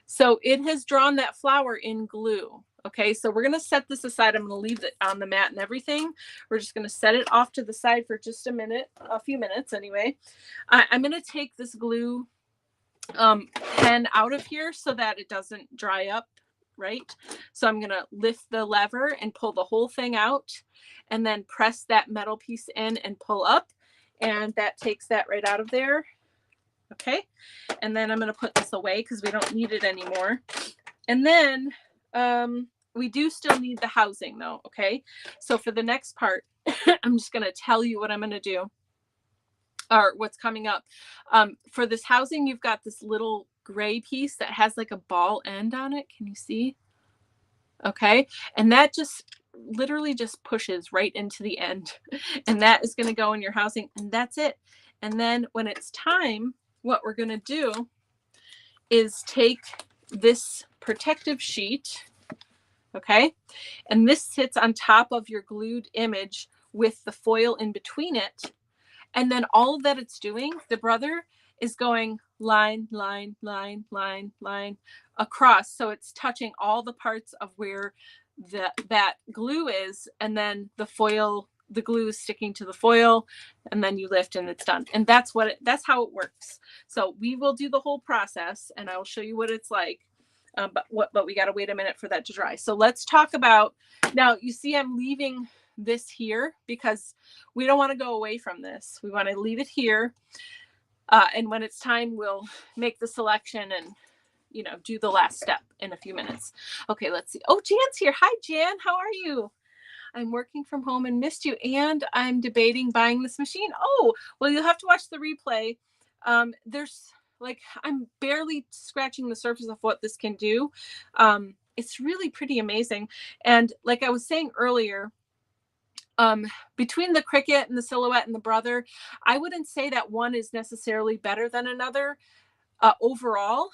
So it has drawn that flower in glue. Okay, so we're going to set this aside. I'm going to leave it on the mat and everything. We're just going to set it off to the side for just a few minutes anyway. I'm going to take this glue pen out of here so that it doesn't dry up, right? So I'm going to lift the lever and pull the whole thing out and then press that metal piece in and pull up. And that takes that right out of there. Okay, and then I'm going to put this away because we don't need it anymore. And then we do still need the housing though. Okay, so for the next part, I'm just going to tell you what I'm going to do or what's coming up. For this housing, you've got this little gray piece that has like a ball end on it. Can you see? Okay, and that just literally just pushes right into the end, and that is going to go in your housing, and that's it. And then when it's time, what we're going to do is take this protective sheet, okay, and this sits on top of your glued image with the foil in between it, and then all that it's doing, the brother is going line, line, line, line, line across. So it's touching all the parts of where that glue is, and then the glue is sticking to the foil, and then you lift and it's done. And that's how it works. So we will do the whole process and I will show you what it's like. But we got to wait a minute for that to dry. So let's talk about, now you see I'm leaving this here because we don't want to go away from this. We want to leave it here. And when it's time, we'll make the selection and, do the last step in a few minutes. Okay, let's see. Oh, Jan's here. Hi, Jan. How are you? I'm working from home and missed you. And I'm debating buying this machine. Oh, well, you'll have to watch the replay. I'm barely scratching the surface of what this can do. It's really pretty amazing. And like I was saying earlier, between the Cricut and the Silhouette and the Brother, I wouldn't say that one is necessarily better than another. Overall,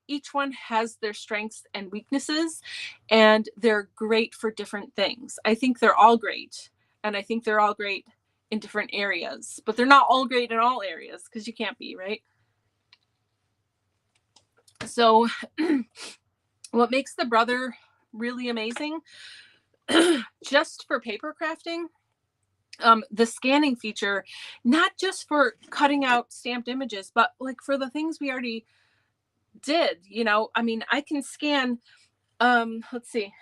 each one has their strengths and weaknesses, and they're great for different things. I think they're all great, and I think they're all great in different areas, but they're not all great in all areas because you can't be, right? So what makes the Brother really amazing, just for paper crafting, the scanning feature, not just for cutting out stamped images, but like for the things we already did, I mean, I can scan, let's see.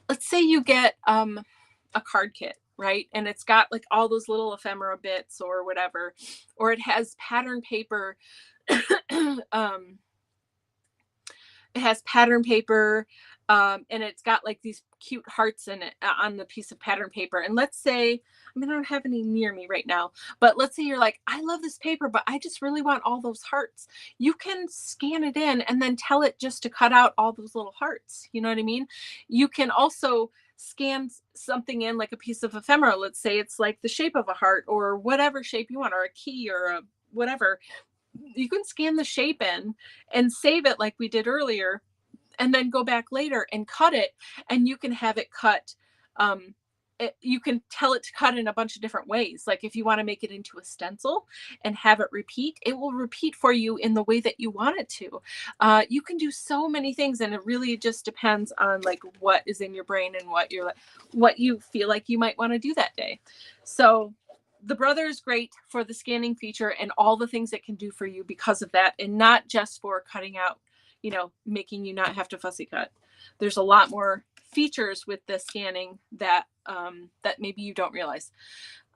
Let's say you get a card kit, right? And it's got like all those little ephemera bits or whatever, or it has pattern paper. It has pattern paper, and it's got like these cute hearts in it on the piece of pattern paper. And let's say, I don't have any near me right now, but let's say you're like, I love this paper, but I just really want all those hearts. You can scan it in and then tell it just to cut out all those little hearts. You know what I mean? You can also scan something in like a piece of ephemera. Let's say it's like the shape of a heart or whatever shape you want, or a key or a whatever. You can scan the shape in and save it like we did earlier, and then go back later and cut it, and you can have it cut. You can tell it to cut in a bunch of different ways. Like if you want to make it into a stencil and have it repeat, it will repeat for you in the way that you want it to. You can do so many things, and it really just depends on like what is in your brain and what you feel like you might want to do that day. So the Brother is great for the scanning feature and all the things it can do for you because of that, and not just for cutting out, you know, making you not have to fussy cut. There's a lot more features with the scanning that that maybe you don't realize.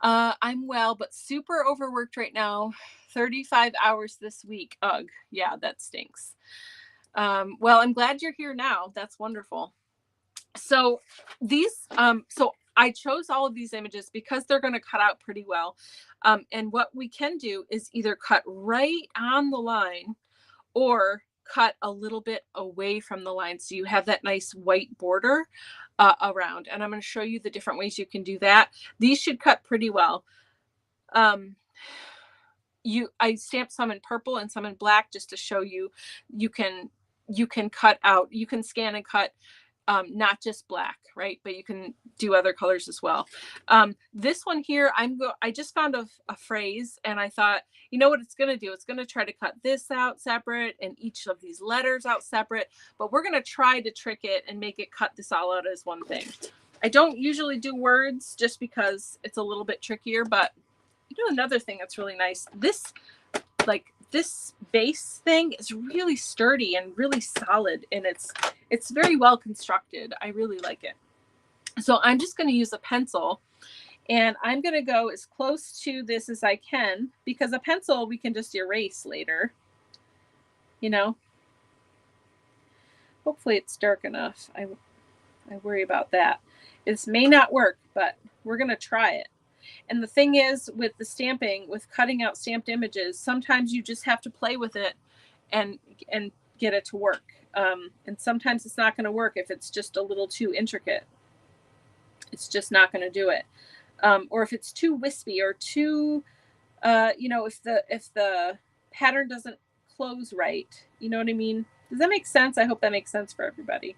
I'm well, but super overworked right now. 35 hours this week. Ugh, yeah, that stinks. Well, I'm glad you're here now. That's wonderful. So these, so I chose all of these images because they're going to cut out pretty well. And what we can do is either cut right on the line or cut a little bit away from the line, so you have that nice white border around. And I'm going to show you the different ways you can do that. These should cut pretty well. I stamped some in purple and some in black just to show you you can cut out, you can scan and cut not just black, right? But you can do other colors as well. This one here, I just found a phrase, and I thought, you know what it's going to do? It's going to try to cut this out separate and each of these letters out separate, but we're going to try to trick it and make it cut this all out as one thing. I don't usually do words just because it's a little bit trickier, but you know, another thing that's really nice, this base thing is really sturdy and really solid, and it's very well constructed. I really like it. So I'm just going to use a pencil, and I'm going to go as close to this as I can, because a pencil we can just erase later, you know. Hopefully it's dark enough. I worry about that. This may not work, but we're going to try it. And the thing is, with the stamping, with cutting out stamped images, sometimes you just have to play with it and get it to work. And sometimes it's not going to work if it's just a little too intricate. It's just not going to do it. Or if it's too wispy or too, you know, if the pattern doesn't close right. You know what I mean? Does that make sense? I hope that makes sense for everybody.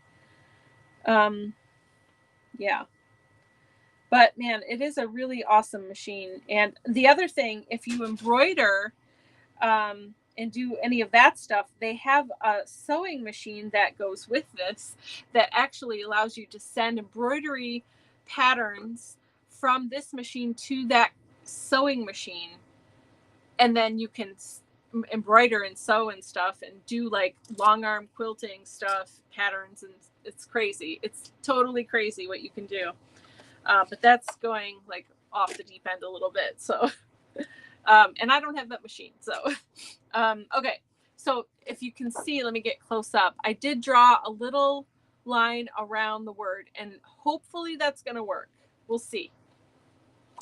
Yeah. But man, it is a really awesome machine. And the other thing, if you embroider and do any of that stuff, they have a sewing machine that goes with this that actually allows you to send embroidery patterns from this machine to that sewing machine. And then you can embroider and sew and stuff and do like long arm quilting stuff, patterns, and it's crazy. It's totally crazy what you can do. But that's going like off the deep end a little bit. So, and I don't have that machine. So, okay. So if you can see, let me get close up. I did draw a little line around the word, and hopefully that's going to work. We'll see.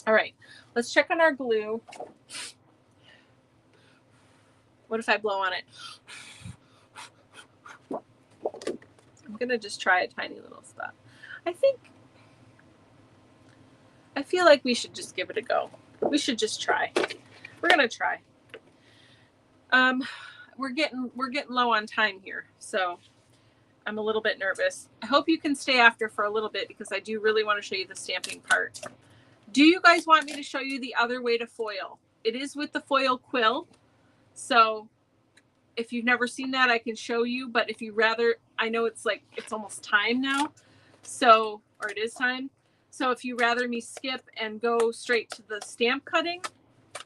All right, let's check on our glue. What if I blow on it? I'm going to just try a tiny little spot. I feel like we should just give it a go. We should just try. We're going to try. We're getting low on time here, so I'm a little bit nervous. I hope you can stay after for a little bit, because I do really want to show you the stamping part. Do you guys want me to show you the other way to foil? It is with the foil quill. So if you've never seen that, I can show you. But if you rather, I know it's like, it's almost time now. So, or it is time. So if you rather me skip and go straight to the stamp cutting,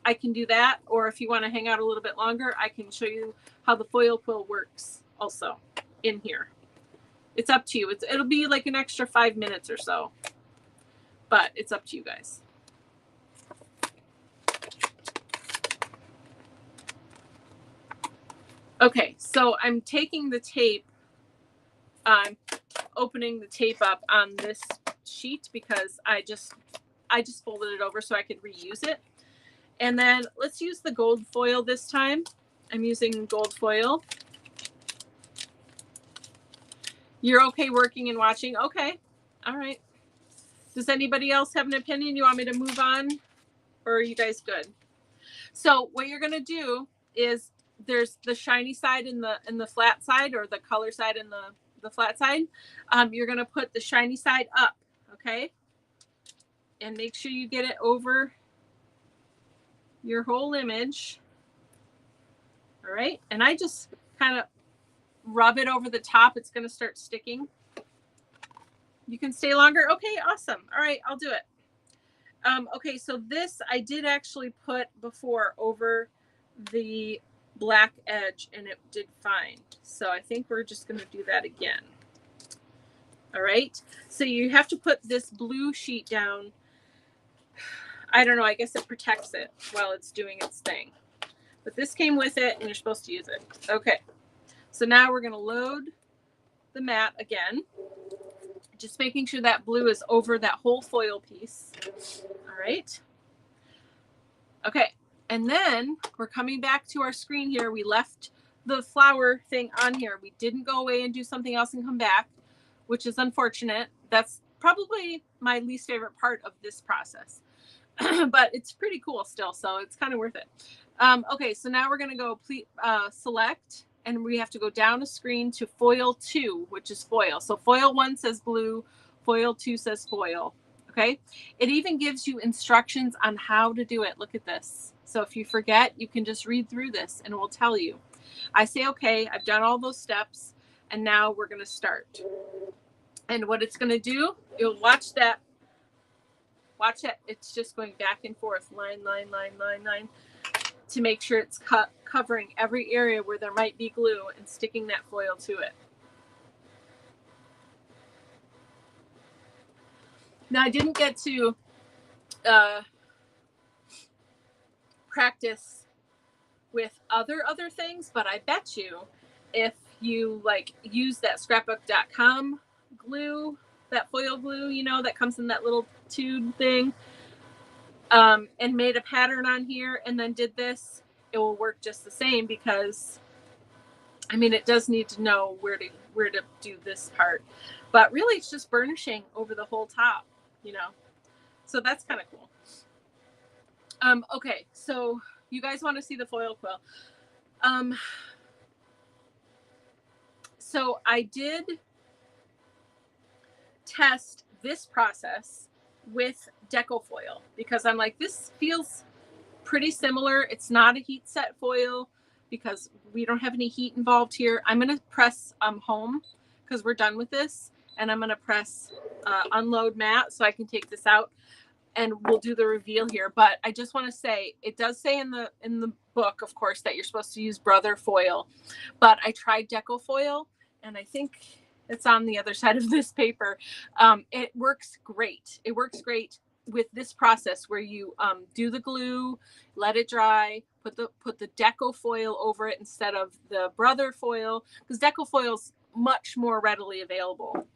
I can do that. Or if you want to hang out a little bit longer, I can show you how the foil quill works also in here. It's up to you. It'll be like an extra 5 minutes or so, but it's up to you guys. Okay, so I'm taking the tape, I'm opening the tape up on this sheet because I just folded it over so I could reuse it. And then let's use the gold foil this time. I'm using gold foil. You're okay working and watching? Okay. All right. Does anybody else have an opinion? You want me to move on? Or are you guys good? So what you're going to do is, there's the shiny side and the flat side, or the color side and the flat side. You're going to put the shiny side up, okay? And make sure you get it over your whole image. All right. And I just kind of rub it over the top. It's going to start sticking. You can stay longer. Okay, awesome. All right, I'll do it. Okay, so this I did actually put before over the black edge and it did fine. So I think we're just going to do that again. All right, so you have to put this blue sheet down. I don't know, I guess it protects it while it's doing its thing. But this came with it and you're supposed to use it. Okay, so now we're going to load the mat again. Just making sure that blue is over that whole foil piece. All right. Okay, and then we're coming back to our screen here. We left the flower thing on here. We didn't go away and do something else and come back, which is unfortunate. That's probably my least favorite part of this process, but it's pretty cool still, so it's kind of worth it. Okay, so now we're going to go select, and we have to go down a screen to foil 2, which is foil. So foil 1 says blue, foil 2 says foil. Okay, it even gives you instructions on how to do it. Look at this. So if you forget, you can just read through this and it will tell you. I say, okay, I've done all those steps and now we're going to start. And what it's going to do, you'll watch that. Watch it. It's just going back and forth, line, line, line, line, line, to make sure it's covering every area where there might be glue and sticking that foil to it. Now, I didn't get to practice with other things, but I bet you if you like use that scrapbook.com glue, that foil glue, you know, that comes in that little tube thing, and made a pattern on here and then did this, it will work just the same, because I mean, it does need to know where to do this part, but really it's just burnishing over the whole top, you know, so that's kind of cool. Okay, so you guys want to see the foil quill. So I did test this process with deco foil because I'm like, this feels pretty similar. It's not a heat set foil because we don't have any heat involved here. I'm going to press home because we're done with this, and I'm going to press unload mat so I can take this out and we'll do the reveal here. But I just want to say, it does say in the book, of course, that you're supposed to use Brother foil, but I tried deco foil and I think it's on the other side of this paper. It works great. It works great with this process where you do the glue, let it dry, put the deco foil over it instead of the Brother foil, because deco foil's much more readily available.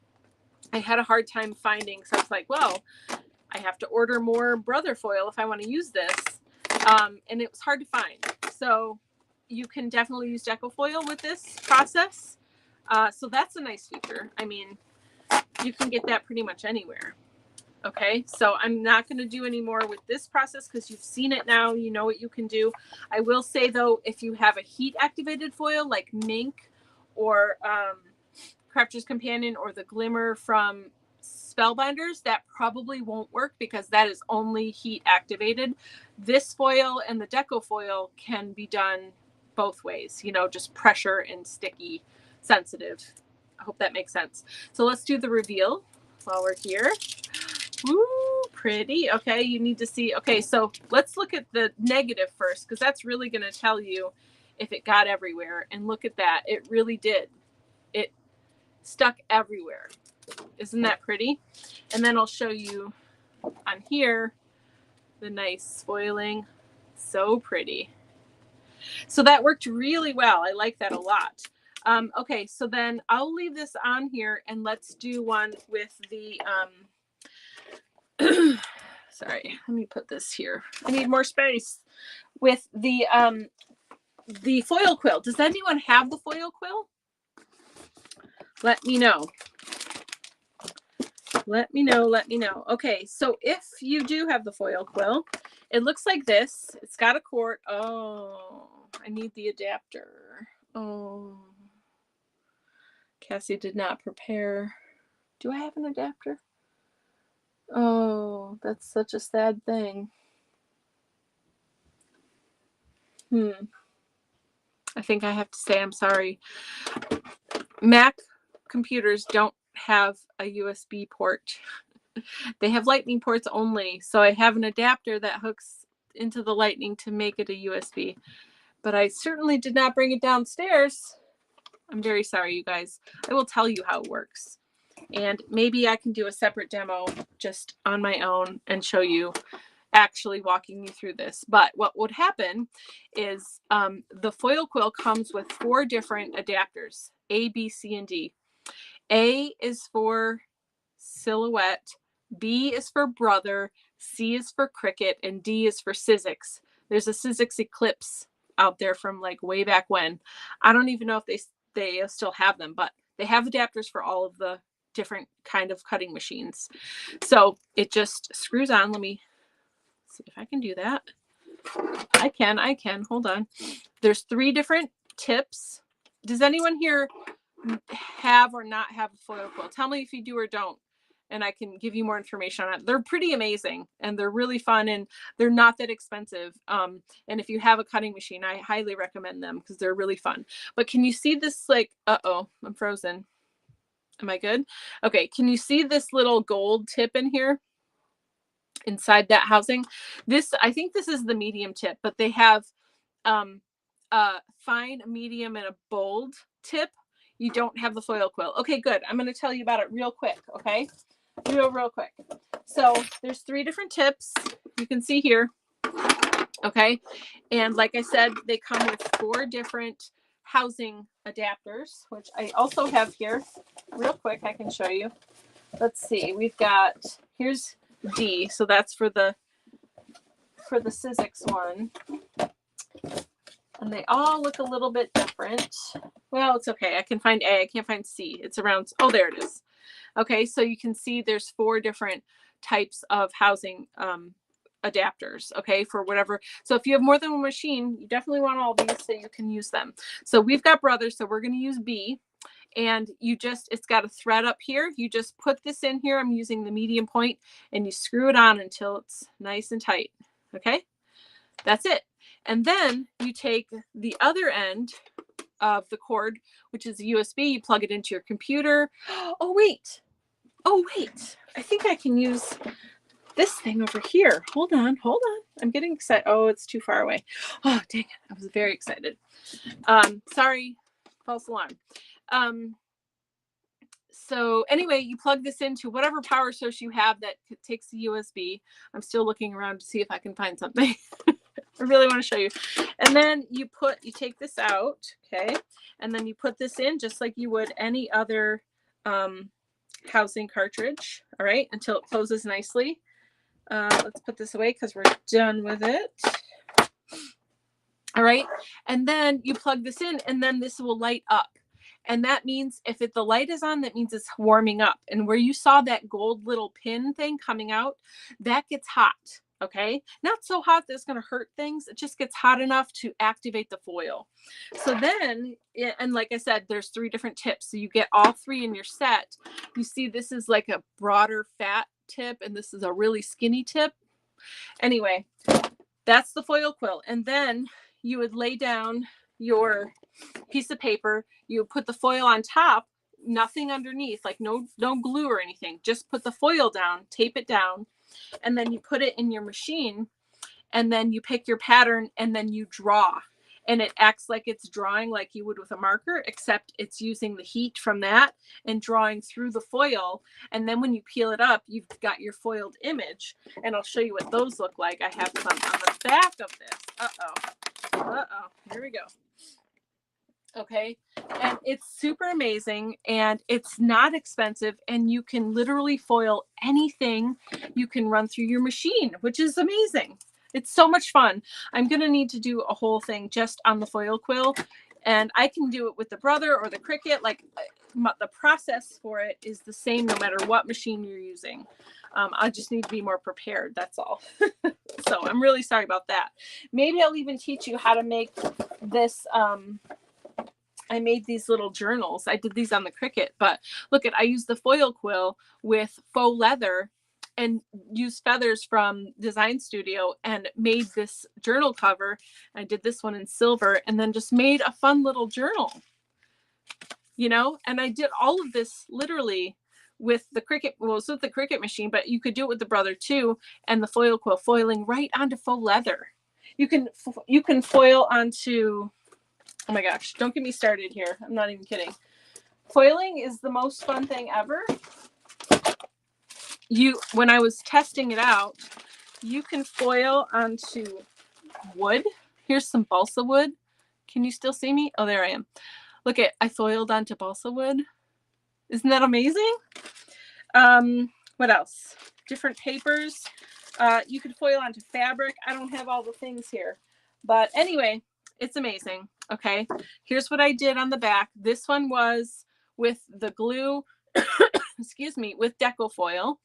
I had a hard time finding, so I was like, well, I have to order more Brother foil if I want to use this, and it was hard to find. So you can definitely use deco foil with this process. So that's a nice feature. I mean, you can get that pretty much anywhere. Okay, so I'm not going to do any more with this process because you've seen it now. You know what you can do. I will say, though, if you have a heat activated foil like Mink or Cartridge Companion or the Glimmer from Spellbinders, that probably won't work because that is only heat activated. This foil and the deco foil can be done both ways, you know, just pressure and sticky sensitive. I hope that makes sense. So let's do the reveal while we're here. Ooh, pretty. Okay, you need to see. Okay, so let's look at the negative first, because that's really going to tell you if it got everywhere. And look at that. It really did. It stuck everywhere. Isn't that pretty? And then I'll show you on here the nice foiling. So pretty. So that worked really well. I like that a lot. Okay, so then I'll leave this on here and let's do one with the sorry, let me put this here. I need more space. With the foil quill. Does anyone have the foil quill? Let me know. Let me know. Let me know. Okay, so if you do have the foil quill, it looks like this. It's got a cord. Oh, I need the adapter. Oh, Cassie did not prepare. Do I have an adapter? Oh, that's such a sad thing. I think I have to say I'm sorry. Mac computers don't have a USB port. They have lightning ports only. So I have an adapter that hooks into the lightning to make it a USB. But I certainly did not bring it downstairs. I'm very sorry, you guys. I will tell you how it works. And maybe I can do a separate demo just on my own and show you actually walking you through this. But what would happen is the foil quill comes with 4 different adapters, A, B, C, and D. A is for silhouette, B is for brother, C is for cricket, and D is for Sizzix. There's a Sizzix Eclipse out there from like way back when. I don't even know if they still have them, but they have adapters for all of the different kind of cutting machines. So it just screws on. Let me see if I can do that. I can. Hold on. There's 3 different tips. Does anyone here have or not have a foil quill? Tell me if you do or don't, and I can give you more information on it. They're pretty amazing and they're really fun and they're not that expensive. And if you have a cutting machine, I highly recommend them because they're really fun. But can you see this, like, uh-oh, I'm frozen. Am I good? Okay, can you see this little gold tip in here inside that housing? This, I think this is the medium tip, but they have fine, medium, and a bold tip. You don't have the foil quill. Okay, good. I'm going to tell you about it real quick, okay? Real quick. So there's 3 different tips. You can see here, okay? And like I said, they come with 4 different housing adapters, which I also have here. Real quick, I can show you. Let's see. We've got, here's D. So that's for the Sizzix one. And they all look a little bit different. Well, it's okay. I can find A. I can't find C. It's around. Oh, there it is. Okay, so you can see there's 4 different types of housing adapters, okay, for whatever. So if you have more than one machine, you definitely want all these so you can use them. So we've got brothers, so we're going to use B. And you just, it's got a thread up here. You just put this in here. I'm using the medium point, and you screw it on until it's nice and tight. Okay, that's it. And then you take the other end of the cord, which is a USB, you plug it into your computer. Oh, wait. I think I can use this thing over here. Hold on. I'm getting excited. Oh, it's too far away. Oh, dang it. I was very excited. Sorry, false alarm. So anyway, you plug this into whatever power source you have that takes the USB. I'm still looking around to see if I can find something. I really want to show you. And then you take this out, okay? And then you put this in just like you would any other housing cartridge, all right? Until it closes nicely. Let's put this away because we're done with it. All right. And then you plug this in and then this will light up. And that means if the light is on, that means it's warming up. And where you saw that gold little pin thing coming out, that gets hot. Okay. Not so hot that it's going to hurt things. It just gets hot enough to activate the foil. So then, and like I said, there's 3 different tips. So you get all 3 in your set. You see, this is like a broader fat tip, and this is a really skinny tip. Anyway, that's the foil quill. And then you would lay down your piece of paper, you put the foil on top, nothing underneath, like no glue or anything. Just put the foil down, tape it down, and then you put it in your machine, and then you pick your pattern, and then you draw. And it acts like it's drawing like you would with a marker, except it's using the heat from that and drawing through the foil. And then when you peel it up, you've got your foiled image. And I'll show you what those look like. I have some on the back of this. Here we go. Okay, and it's super amazing, and it's not expensive, and you can literally foil anything you can run through your machine, which is amazing. It's so much fun. I'm going to need to do a whole thing just on the foil quill, and I can do it with the brother or the cricket. Like, the process for it is the same no matter what machine you're using. I just need to be more prepared. That's all. So I'm really sorry about that. Maybe I'll even teach you how to make this. I made these little journals. I did these on the Cricut, but look I used the foil quill with faux leather and used feathers from Design Studio and made this journal cover. I did this one in silver and then just made a fun little journal, you know, and I did all of this literally with the Cricut, well, it's with the Cricut machine, but you could do it with the Brother too, and the foil quill, foiling right onto faux leather. You can foil onto, oh my gosh, don't get me started here. I'm not even kidding. Foiling is the most fun thing ever. When I was testing it out, you can foil onto wood. Here's some balsa wood. Can you still see me? Oh, there I am. Look at, I foiled onto balsa wood. Isn't that amazing? What else? Different papers. You could foil onto fabric. I don't have all the things here. But anyway, it's amazing. Okay, here's what I did on the back. This one was with the glue, excuse me, with deco foil.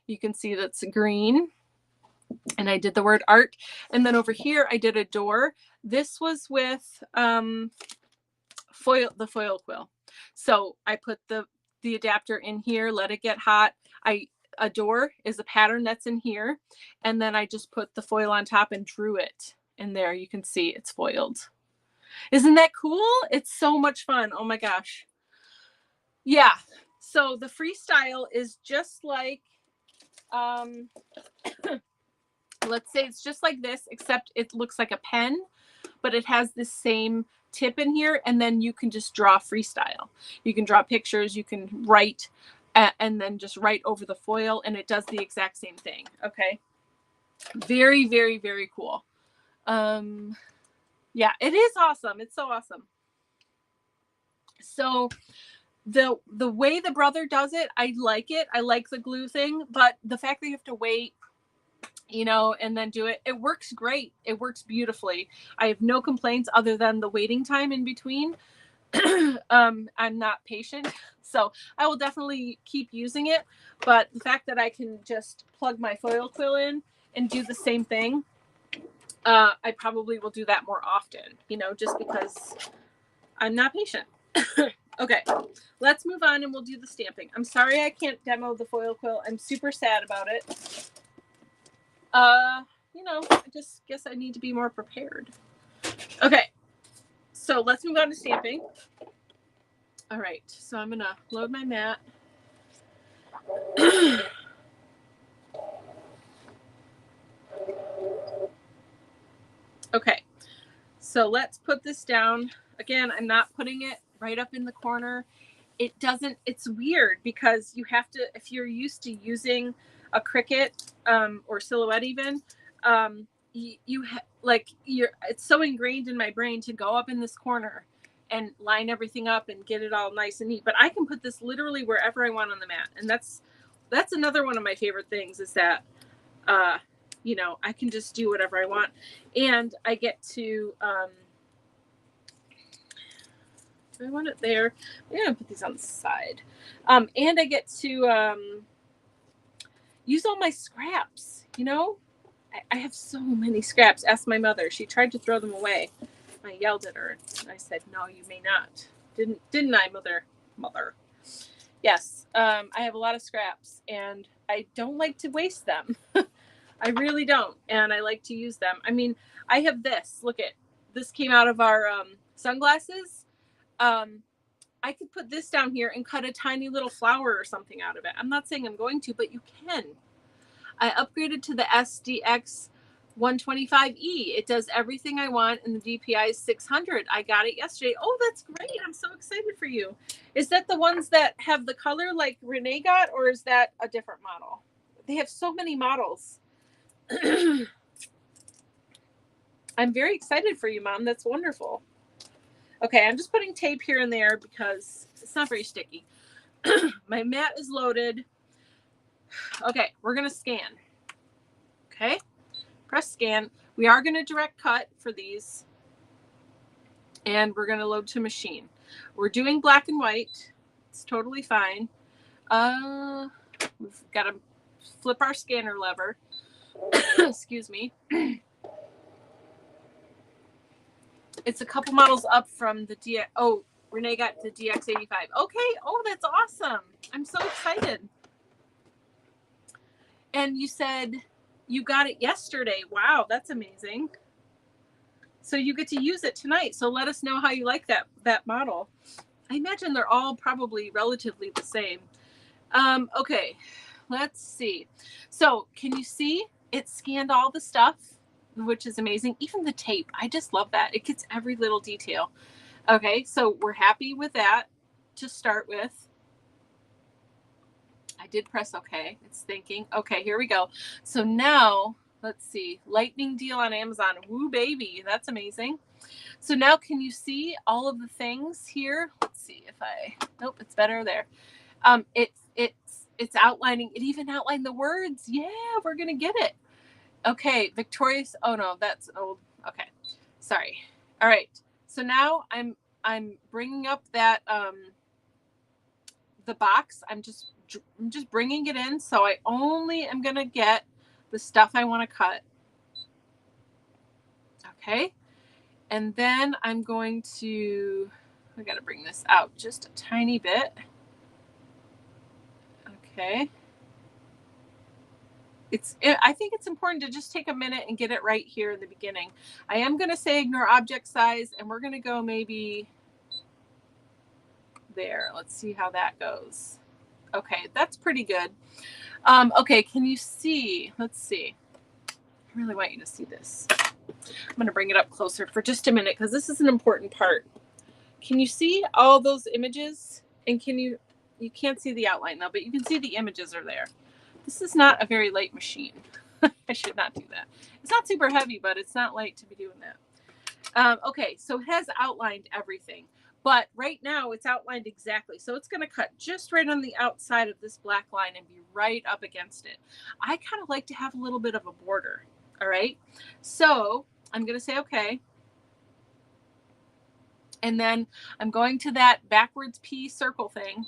You can see that's green. And I did the word art. And then over here, I did a door. This was with the foil quill. So I put the adapter in here, let it get hot. A door is a pattern that's in here. And then I just put the foil on top and drew it. And there you can see it's foiled. Isn't that cool? It's so much fun. Oh my gosh. Yeah. So the freestyle is just like, let's say it's just like this, except it looks like a pen, but it has this same tip in here, and then you can just draw freestyle. You can draw pictures, you can write, and then just write over the foil, and it does the exact same thing. Okay. Very, very, very cool. Yeah, it is awesome. It's so awesome. So the way the Brother does it, I like it. I like the glue thing, but the fact that you have to wait, you know, and then do it, it works great. It works beautifully. I have no complaints other than the waiting time in between. I'm not patient, so I will definitely keep using it. But the fact that I can just plug my foil quill in and do the same thing, I probably will do that more often, you know, just because I'm not patient. Okay, let's move on and we'll do the stamping. I'm sorry I can't demo the foil quill. I'm super sad about it. You know, I just guess I need to be more prepared. Okay, so let's move on to stamping. All right, so I'm gonna load my mat. Okay, so let's put this down. Again, I'm not putting it right up in the corner. It doesn't, it's weird because you have to, if you're used to using a Cricut or Silhouette even, it's so ingrained in my brain to go up in this corner and line everything up and get it all nice and neat. But I can put this literally wherever I want on the mat. And that's another one of my favorite things is that, you know, I can just do whatever I want. And I get to, I want it there. I'm going to put these on the side. And I get to use all my scraps, you know? I have so many scraps. Ask my mother. She tried to throw them away. I yelled at her. And I said, no, you may not. Didn't I, mother? Mother. Yes, I have a lot of scraps, and I don't like to waste them. I really don't, and I like to use them. I mean, I have this. Look at this. Came out of our sunglasses. I could put this down here and cut a tiny little flower or something out of it. I'm not saying I'm going to, but you can. I upgraded to the SDX 125E. It does everything I want, and the DPI is 600. I got it yesterday. Oh, that's great. I'm so excited for you. Is that the ones that have the color like Renee got, or is that a different model? They have so many models. I'm very excited for you, Mom. That's wonderful. Okay, I'm just putting tape here and there because it's not very sticky. My mat is loaded. Okay, we're going to scan. Okay, press scan. We are going to direct cut for these. And we're going to load to machine. We're doing black and white. It's totally fine. We've got to flip our scanner lever. Excuse me. It's a couple models up from the DX. Oh, Renee got the DX85. Okay. Oh, that's awesome. I'm so excited. And you said you got it yesterday. Wow, that's amazing. So you get to use it tonight. So let us know how you like that model. I imagine they're all probably relatively the same. Okay, let's see. So can you see it scanned all the stuff, which is amazing. Even the tape, I just love that. It gets every little detail. Okay, so we're happy with that to start with. I did press OK. It's thinking. Okay, here we go. So now, let's see. Lightning deal on Amazon. Woo, baby. That's amazing. So now can you see all of the things here? Let's see if I, nope, it's better there. It's outlining, it even outlined the words. Yeah, we're going to get it. Okay, victorious. Oh no, that's old. Okay, sorry. All right. So now I'm bringing up that, the box. I'm just bringing it in. So I only am going to get the stuff I want to cut. Okay. And then I'm going to, I got to bring this out just a tiny bit. Okay. I think it's important to just take a minute and get it right here in the beginning. I am going to say ignore object size, and we're going to go maybe there. Let's see how that goes. Okay, that's pretty good. Okay, can you see? Let's see. I really want you to see this. I'm going to bring it up closer for just a minute because this is an important part. Can you see all those images? And can you can't see the outline though, but you can see the images are there. This is not a very light machine. I should not do that. It's not super heavy, but it's not light to be doing that. Okay, so it has outlined everything, but right now it's outlined exactly. So it's going to cut just right on the outside of this black line and be right up against it. I kind of like to have a little bit of a border. All right, so I'm going to say okay. And then I'm going to that backwards P circle thing.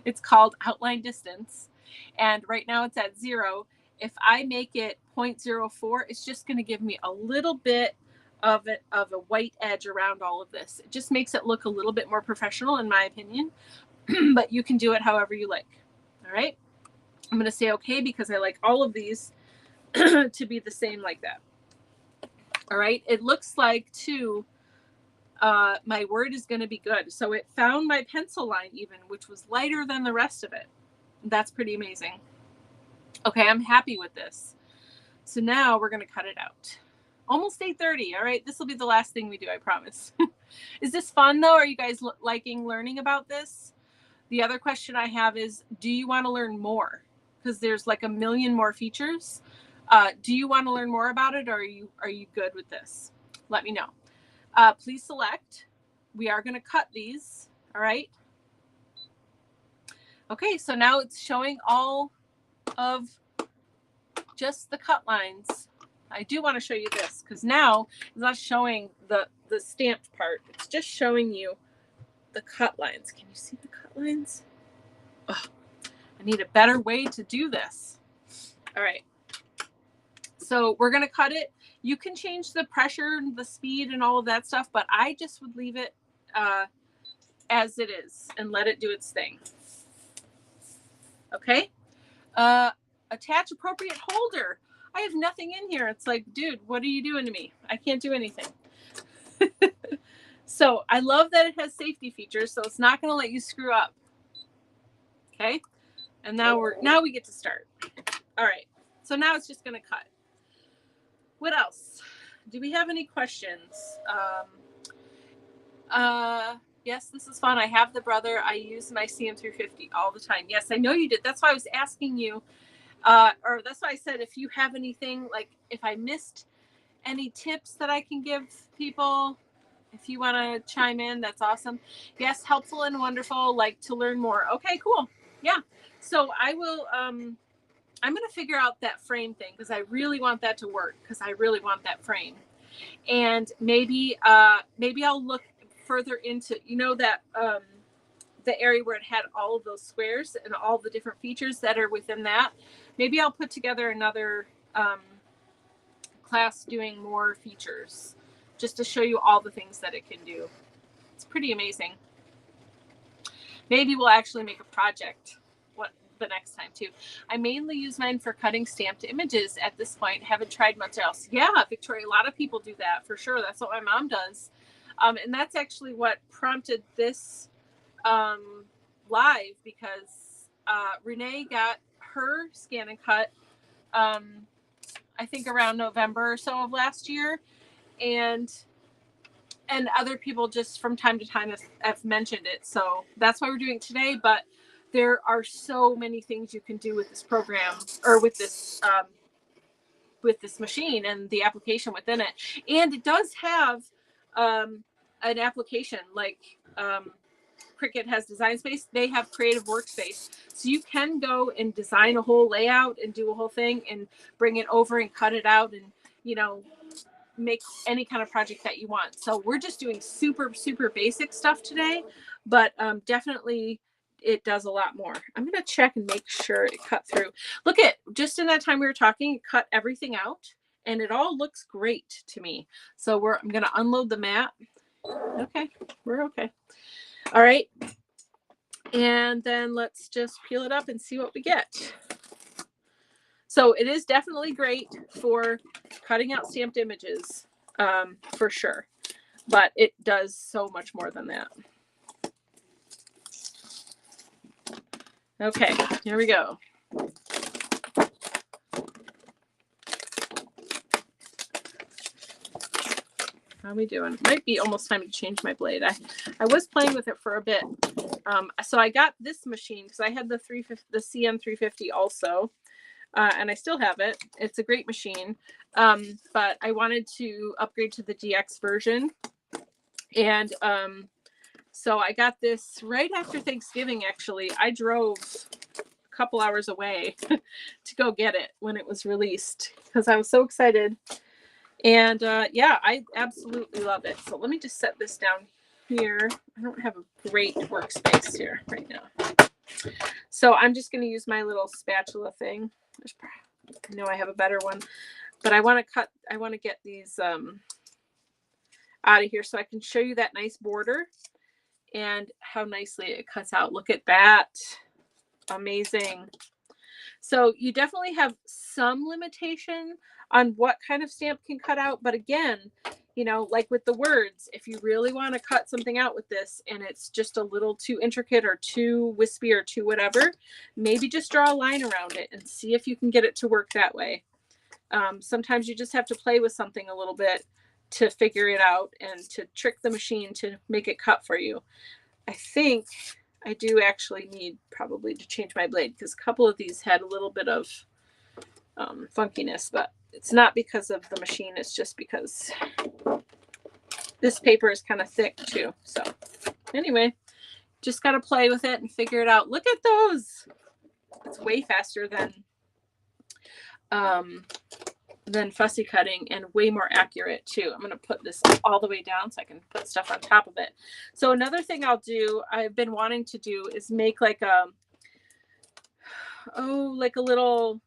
It's called outline distance. And right now it's at 0. If I make it 0.04, it's just going to give me a little bit of a white edge around all of this. It just makes it look a little bit more professional in my opinion, but you can do it however you like. All right. I'm going to say okay because I like all of these to be the same like that. All right. It looks like too, my word is going to be good. So it found my pencil line even, which was lighter than the rest of it. That's pretty amazing. Okay, I'm happy with this. So now we're going to cut it out. Almost 8:30. All right, this will be the last thing we do, I promise. Is this fun though? Are you guys liking learning about this? The other question I have is, do you want to learn more? Because there's like a million more features. Do you want to learn more about it, or are you good with this? Let me know. Please select. We are going to cut these. All right. Okay, so now it's showing all of just the cut lines. I do want to show you this because now it's not showing the stamped part. It's just showing you the cut lines. Can you see the cut lines? Oh, I need a better way to do this. All right. So we're going to cut it. You can change the pressure, the speed, and all of that stuff, but I just would leave it as it is and let it do its thing. Okay. Attach appropriate holder. I have nothing in here. It's like, dude, what are you doing to me? I can't do anything. So I love that it has safety features, so it's not going to let you screw up. Okay. And now we get to start. All right. So now it's just going to cut. What else? Do we have any questions? Yes, this is fun. I have the Brother. I use my CM350 all the time. Yes, I know you did. That's why I was asking you, or that's why I said if you have anything, like if I missed any tips that I can give people, if you want to chime in, that's awesome. Yes, helpful and wonderful, like to learn more. Okay, cool. Yeah. So I will, I'm going to figure out that frame thing because I really want that to work because I really want that frame. And maybe I'll look further into, that the area where it had all of those squares and all the different features that are within that. Maybe I'll put together another class doing more features just to show you all the things that it can do. It's pretty amazing. Maybe we'll actually make a project the next time too. I mainly use mine for cutting stamped images at this point. Haven't tried much else. Yeah, Victoria, a lot of people do that for sure. That's what my mom does. And that's actually what prompted this live, because Renee got her ScanNCut, I think around November or so of last year. And other people just from time to time have mentioned it. So that's why we're doing it today. But there are so many things you can do with this program, or with this machine and the application within it. And it does have an application like Cricut has Design Space. They have Creative Workspace. So you can go and design a whole layout and do a whole thing and bring it over and cut it out and, you know, make any kind of project that you want. So we're just doing super, super basic stuff today, but definitely it does a lot more. I'm going to check and make sure it cut through. Look at, just in that time we were talking, it cut everything out and it all looks great to me. So I'm going to unload the mat. Okay, we're okay. All right. And then let's just peel it up and see what we get. So it is definitely great for cutting out stamped images, for sure. But it does so much more than that. Okay, here we go. How are we doing? Might be almost time to change my blade. I was playing with it for a bit. So I got this machine because I had the CM350 also. And I still have it. It's a great machine. But I wanted to upgrade to the DX version. And so I got this right after Thanksgiving, actually. I drove a couple hours away to go get it when it was released because I was so excited. And yeah, I absolutely love it. So let me just set this down here. I don't have a great workspace here right now. So I'm just going to use my little spatula thing. I know I have a better one, but I want to get these out of here so I can show you that nice border and how nicely it cuts out. Look at that. Amazing. So you definitely have some limitation on what kind of stamp can cut out. But again, you know, like with the words, if you really want to cut something out with this and it's just a little too intricate or too wispy or too whatever, maybe just draw a line around it and see if you can get it to work that way. Sometimes you just have to play with something a little bit to figure it out and to trick the machine to make it cut for you. I think I do actually need probably to change my blade because a couple of these had a little bit of funkiness, but it's not because of the machine. It's just because this paper is kind of thick too. So anyway, just got to play with it and figure it out. Look at those. It's way faster than fussy cutting and way more accurate too. I'm going to put this all the way down so I can put stuff on top of it. So another thing I'll do, I've been wanting to do, is make like a little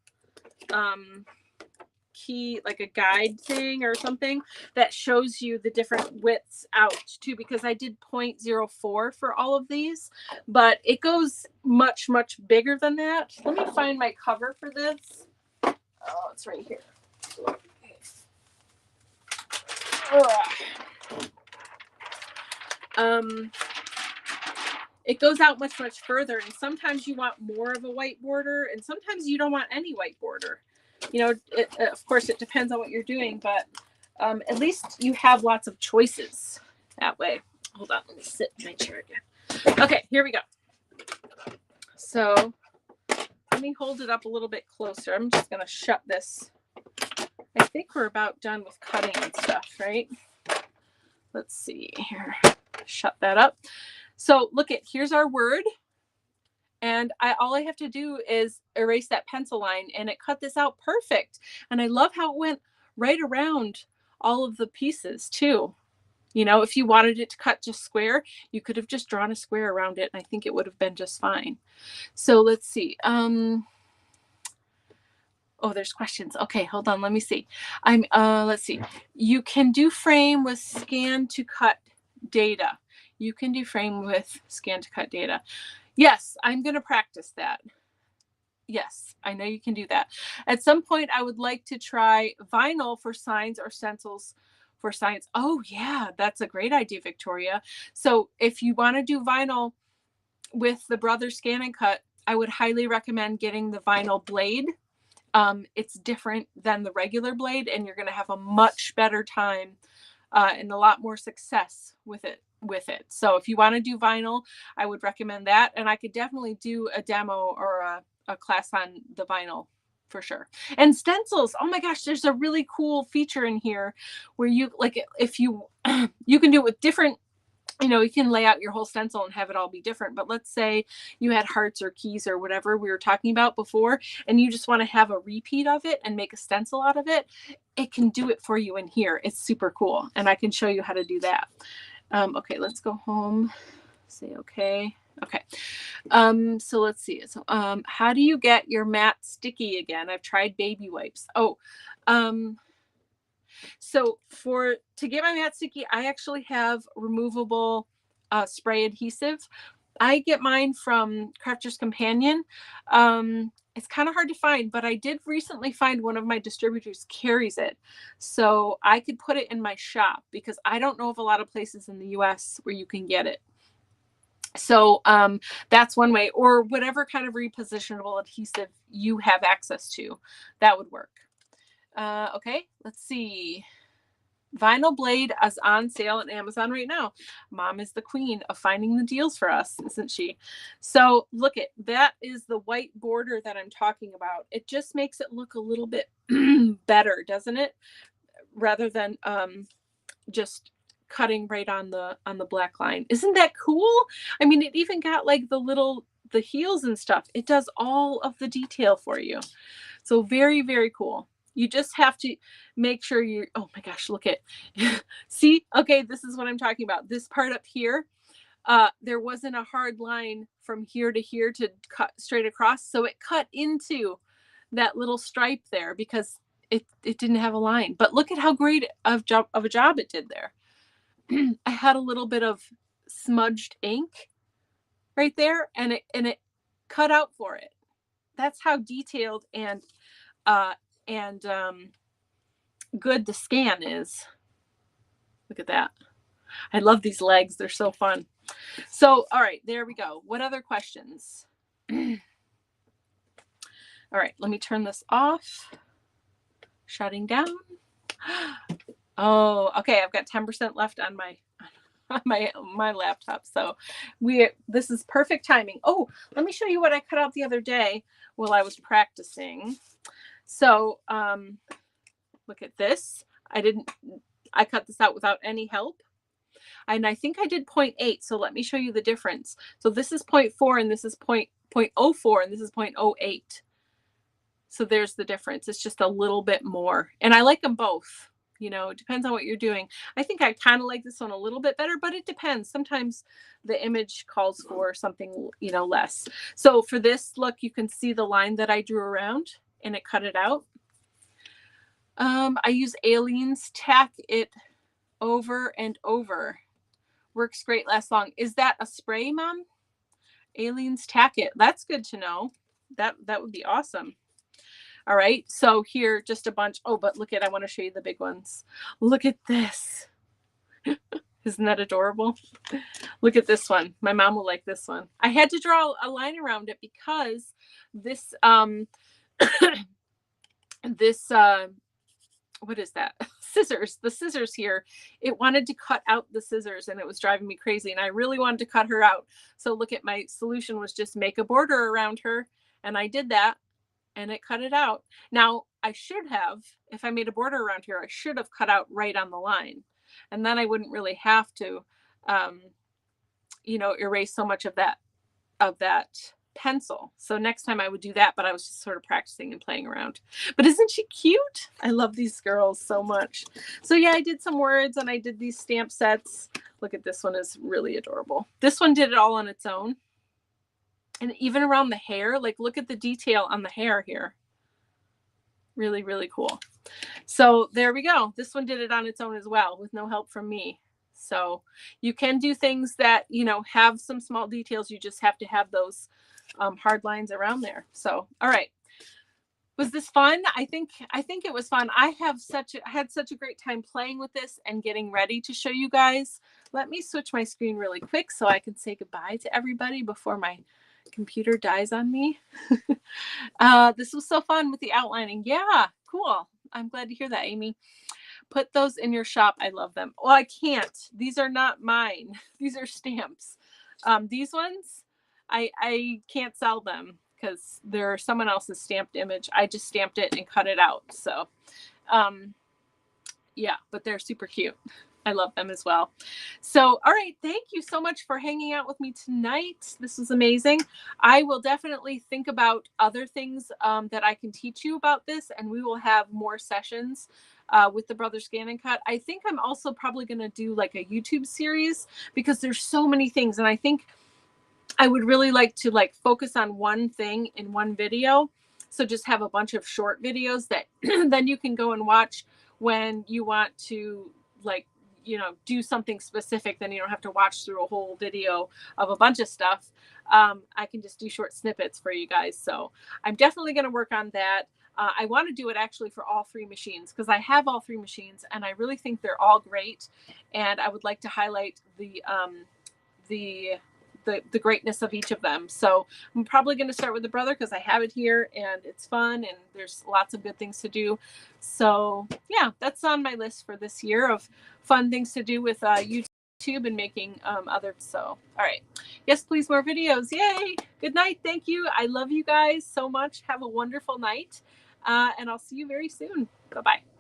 key, like a guide thing or something that shows you the different widths out too, because I did 0.04 for all of these, but it goes much, much bigger than that. Let me find my cover for this. Oh, it's right here. It goes out much, much further, and sometimes you want more of a white border and sometimes you don't want any white border. You know, of course it depends on what you're doing, but at least you have lots of choices that way. Hold on, let me sit in my chair again. Okay, here we go. So let me hold it up a little bit closer. I'm just going to shut this. I think we're about done with cutting and stuff, right? Let's see here. Shut that up. So look at, here's our word. And all I have to do is erase that pencil line and it cut this out perfect. And I love how it went right around all of the pieces too. You know, if you wanted it to cut just square, you could have just drawn a square around it. And I think it would have been just fine. So let's see. Oh, there's questions. Okay, hold on. Let me see. Let's see. You can do frame with ScanNCut data. You can do frame with ScanNCut data. Yes, I'm going to practice that. Yes, I know you can do that. At some point, I would like to try vinyl for signs or stencils for signs. Oh, yeah, that's a great idea, Victoria. So if you want to do vinyl with the Brother ScanNCut, I would highly recommend getting the vinyl blade. It's different than the regular blade, and you're going to have a much better time and a lot more success with it. So if you want to do vinyl, I would recommend that. And I could definitely do a demo or a class on the vinyl for sure. And stencils. Oh my gosh, there's a really cool feature in here where you like, if you, you can do it with different, you know, you can lay out your whole stencil and have it all be different. But let's say you had hearts or keys or whatever we were talking about before, and you just want to have a repeat of it and make a stencil out of it. It can do it for you in here. It's super cool. And I can show you how to do that. Okay, let's go home. Say okay. Okay. So let's see. So, how do you get your mat sticky again? I've tried baby wipes. Oh, so to get my mat sticky, I actually have removable spray adhesive. I get mine from Crafter's Companion. It's kind of hard to find, but I did recently find one of my distributors carries it. So I could put it in my shop because I don't know of a lot of places in the US where you can get it. So that's one way, or whatever kind of repositionable adhesive you have access to, that would work. Okay, let's see. Vinyl blade is on sale at Amazon right now. Mom is the queen of finding the deals for us, isn't she? So look at that is the white border that I'm talking about. It just makes it look a little bit better, doesn't it? Rather than just cutting right on the black line. Isn't that cool? I mean, it even got like the heels and stuff. It does all of the detail for you. So very, very cool. You just have to make sure you're, oh my gosh, look at, see, okay, this is what I'm talking about. This part up here, there wasn't a hard line from here to here to cut straight across. So it cut into that little stripe there because it didn't have a line. But look at how great of a job it did there. I had a little bit of smudged ink right there, and it cut out for it. That's how detailed and good the scan is. Look at that. I love these legs. They're so fun. So, all right, there we go. What other questions? All right, let me turn this off. Shutting down. Oh, okay. I've got 10% left on my laptop. So this is perfect timing. Oh, let me show you what I cut out the other day while I was practicing. So, look at this. I cut this out without any help. And I think I did 0.8. So let me show you the difference. So this is 0.4 and this is 0.04 and this is 0.08. So there's the difference. It's just a little bit more. And I like them both. You know, it depends on what you're doing. I think I kind of like this one a little bit better, but it depends. Sometimes the image calls for something, you know, less. So for this, look, you can see the line that I drew around and it cut it out. I use Aleene's Tack It over and over. Works great, lasts long. Is that a spray, Mom? Aleene's Tack It. That's good to know. That would be awesome. All right, so here, just a bunch. Oh, but look at, I want to show you the big ones. Look at this. Isn't that adorable? Look at this one. My mom will like this one. I had to draw a line around it because this, what is that? Scissors. The scissors here. It wanted to cut out the scissors and it was driving me crazy. And I really wanted to cut her out. So look at, my solution was just make a border around her. And I did that. And it cut it out. Now, I should have, if I made a border around here, I should have cut out right on the line. And then I wouldn't really have to, you know, erase so much of that pencil. So next time I would do that, but I was just sort of practicing and playing around. But isn't she cute? I love these girls so much. So yeah, I did some words and I did these stamp sets. Look at this one, is really adorable. This one did it all on its own. And even around the hair, like look at the detail on the hair here. Really, really cool. So there we go. This one did it on its own as well with no help from me. So you can do things that, you know, have some small details. You just have to have those hard lines around there. So, all right. Was this fun? I think it was fun. I had such a great time playing with this and getting ready to show you guys. Let me switch my screen really quick so I can say goodbye to everybody before my Computer dies on me. This was so fun with the outlining. Yeah, cool. I'm glad to hear that, Amy. Put those in your shop. I love them. Well, I can't. These are not mine. These are stamps. These ones, I can't sell them because they're someone else's stamped image. I just stamped it and cut it out. So, yeah, but they're super cute. I love them as well. So, all right. Thank you so much for hanging out with me tonight. This was amazing. I will definitely think about other things that I can teach you about this, and we will have more sessions with the Brother ScanNCut. I think I'm also probably going to do like a YouTube series because there's so many things. And I think I would really like to like focus on one thing in one video. So just have a bunch of short videos that then you can go and watch when you want to, like, you know, do something specific. Then you don't have to watch through a whole video of a bunch of stuff. I can just do short snippets for you guys. So I'm definitely going to work on that. I want to do it actually for all three machines because I have all three machines and I really think they're all great. And I would like to highlight the greatness of each of them. So I'm probably going to start with the Brother because I have it here and it's fun and there's lots of good things to do. So yeah, that's on my list for this year of fun things to do with YouTube and making other. So, all right. Yes, please, more videos. Yay. Good night. Thank you. I love you guys so much. Have a wonderful night. And I'll see you very soon. Bye-bye.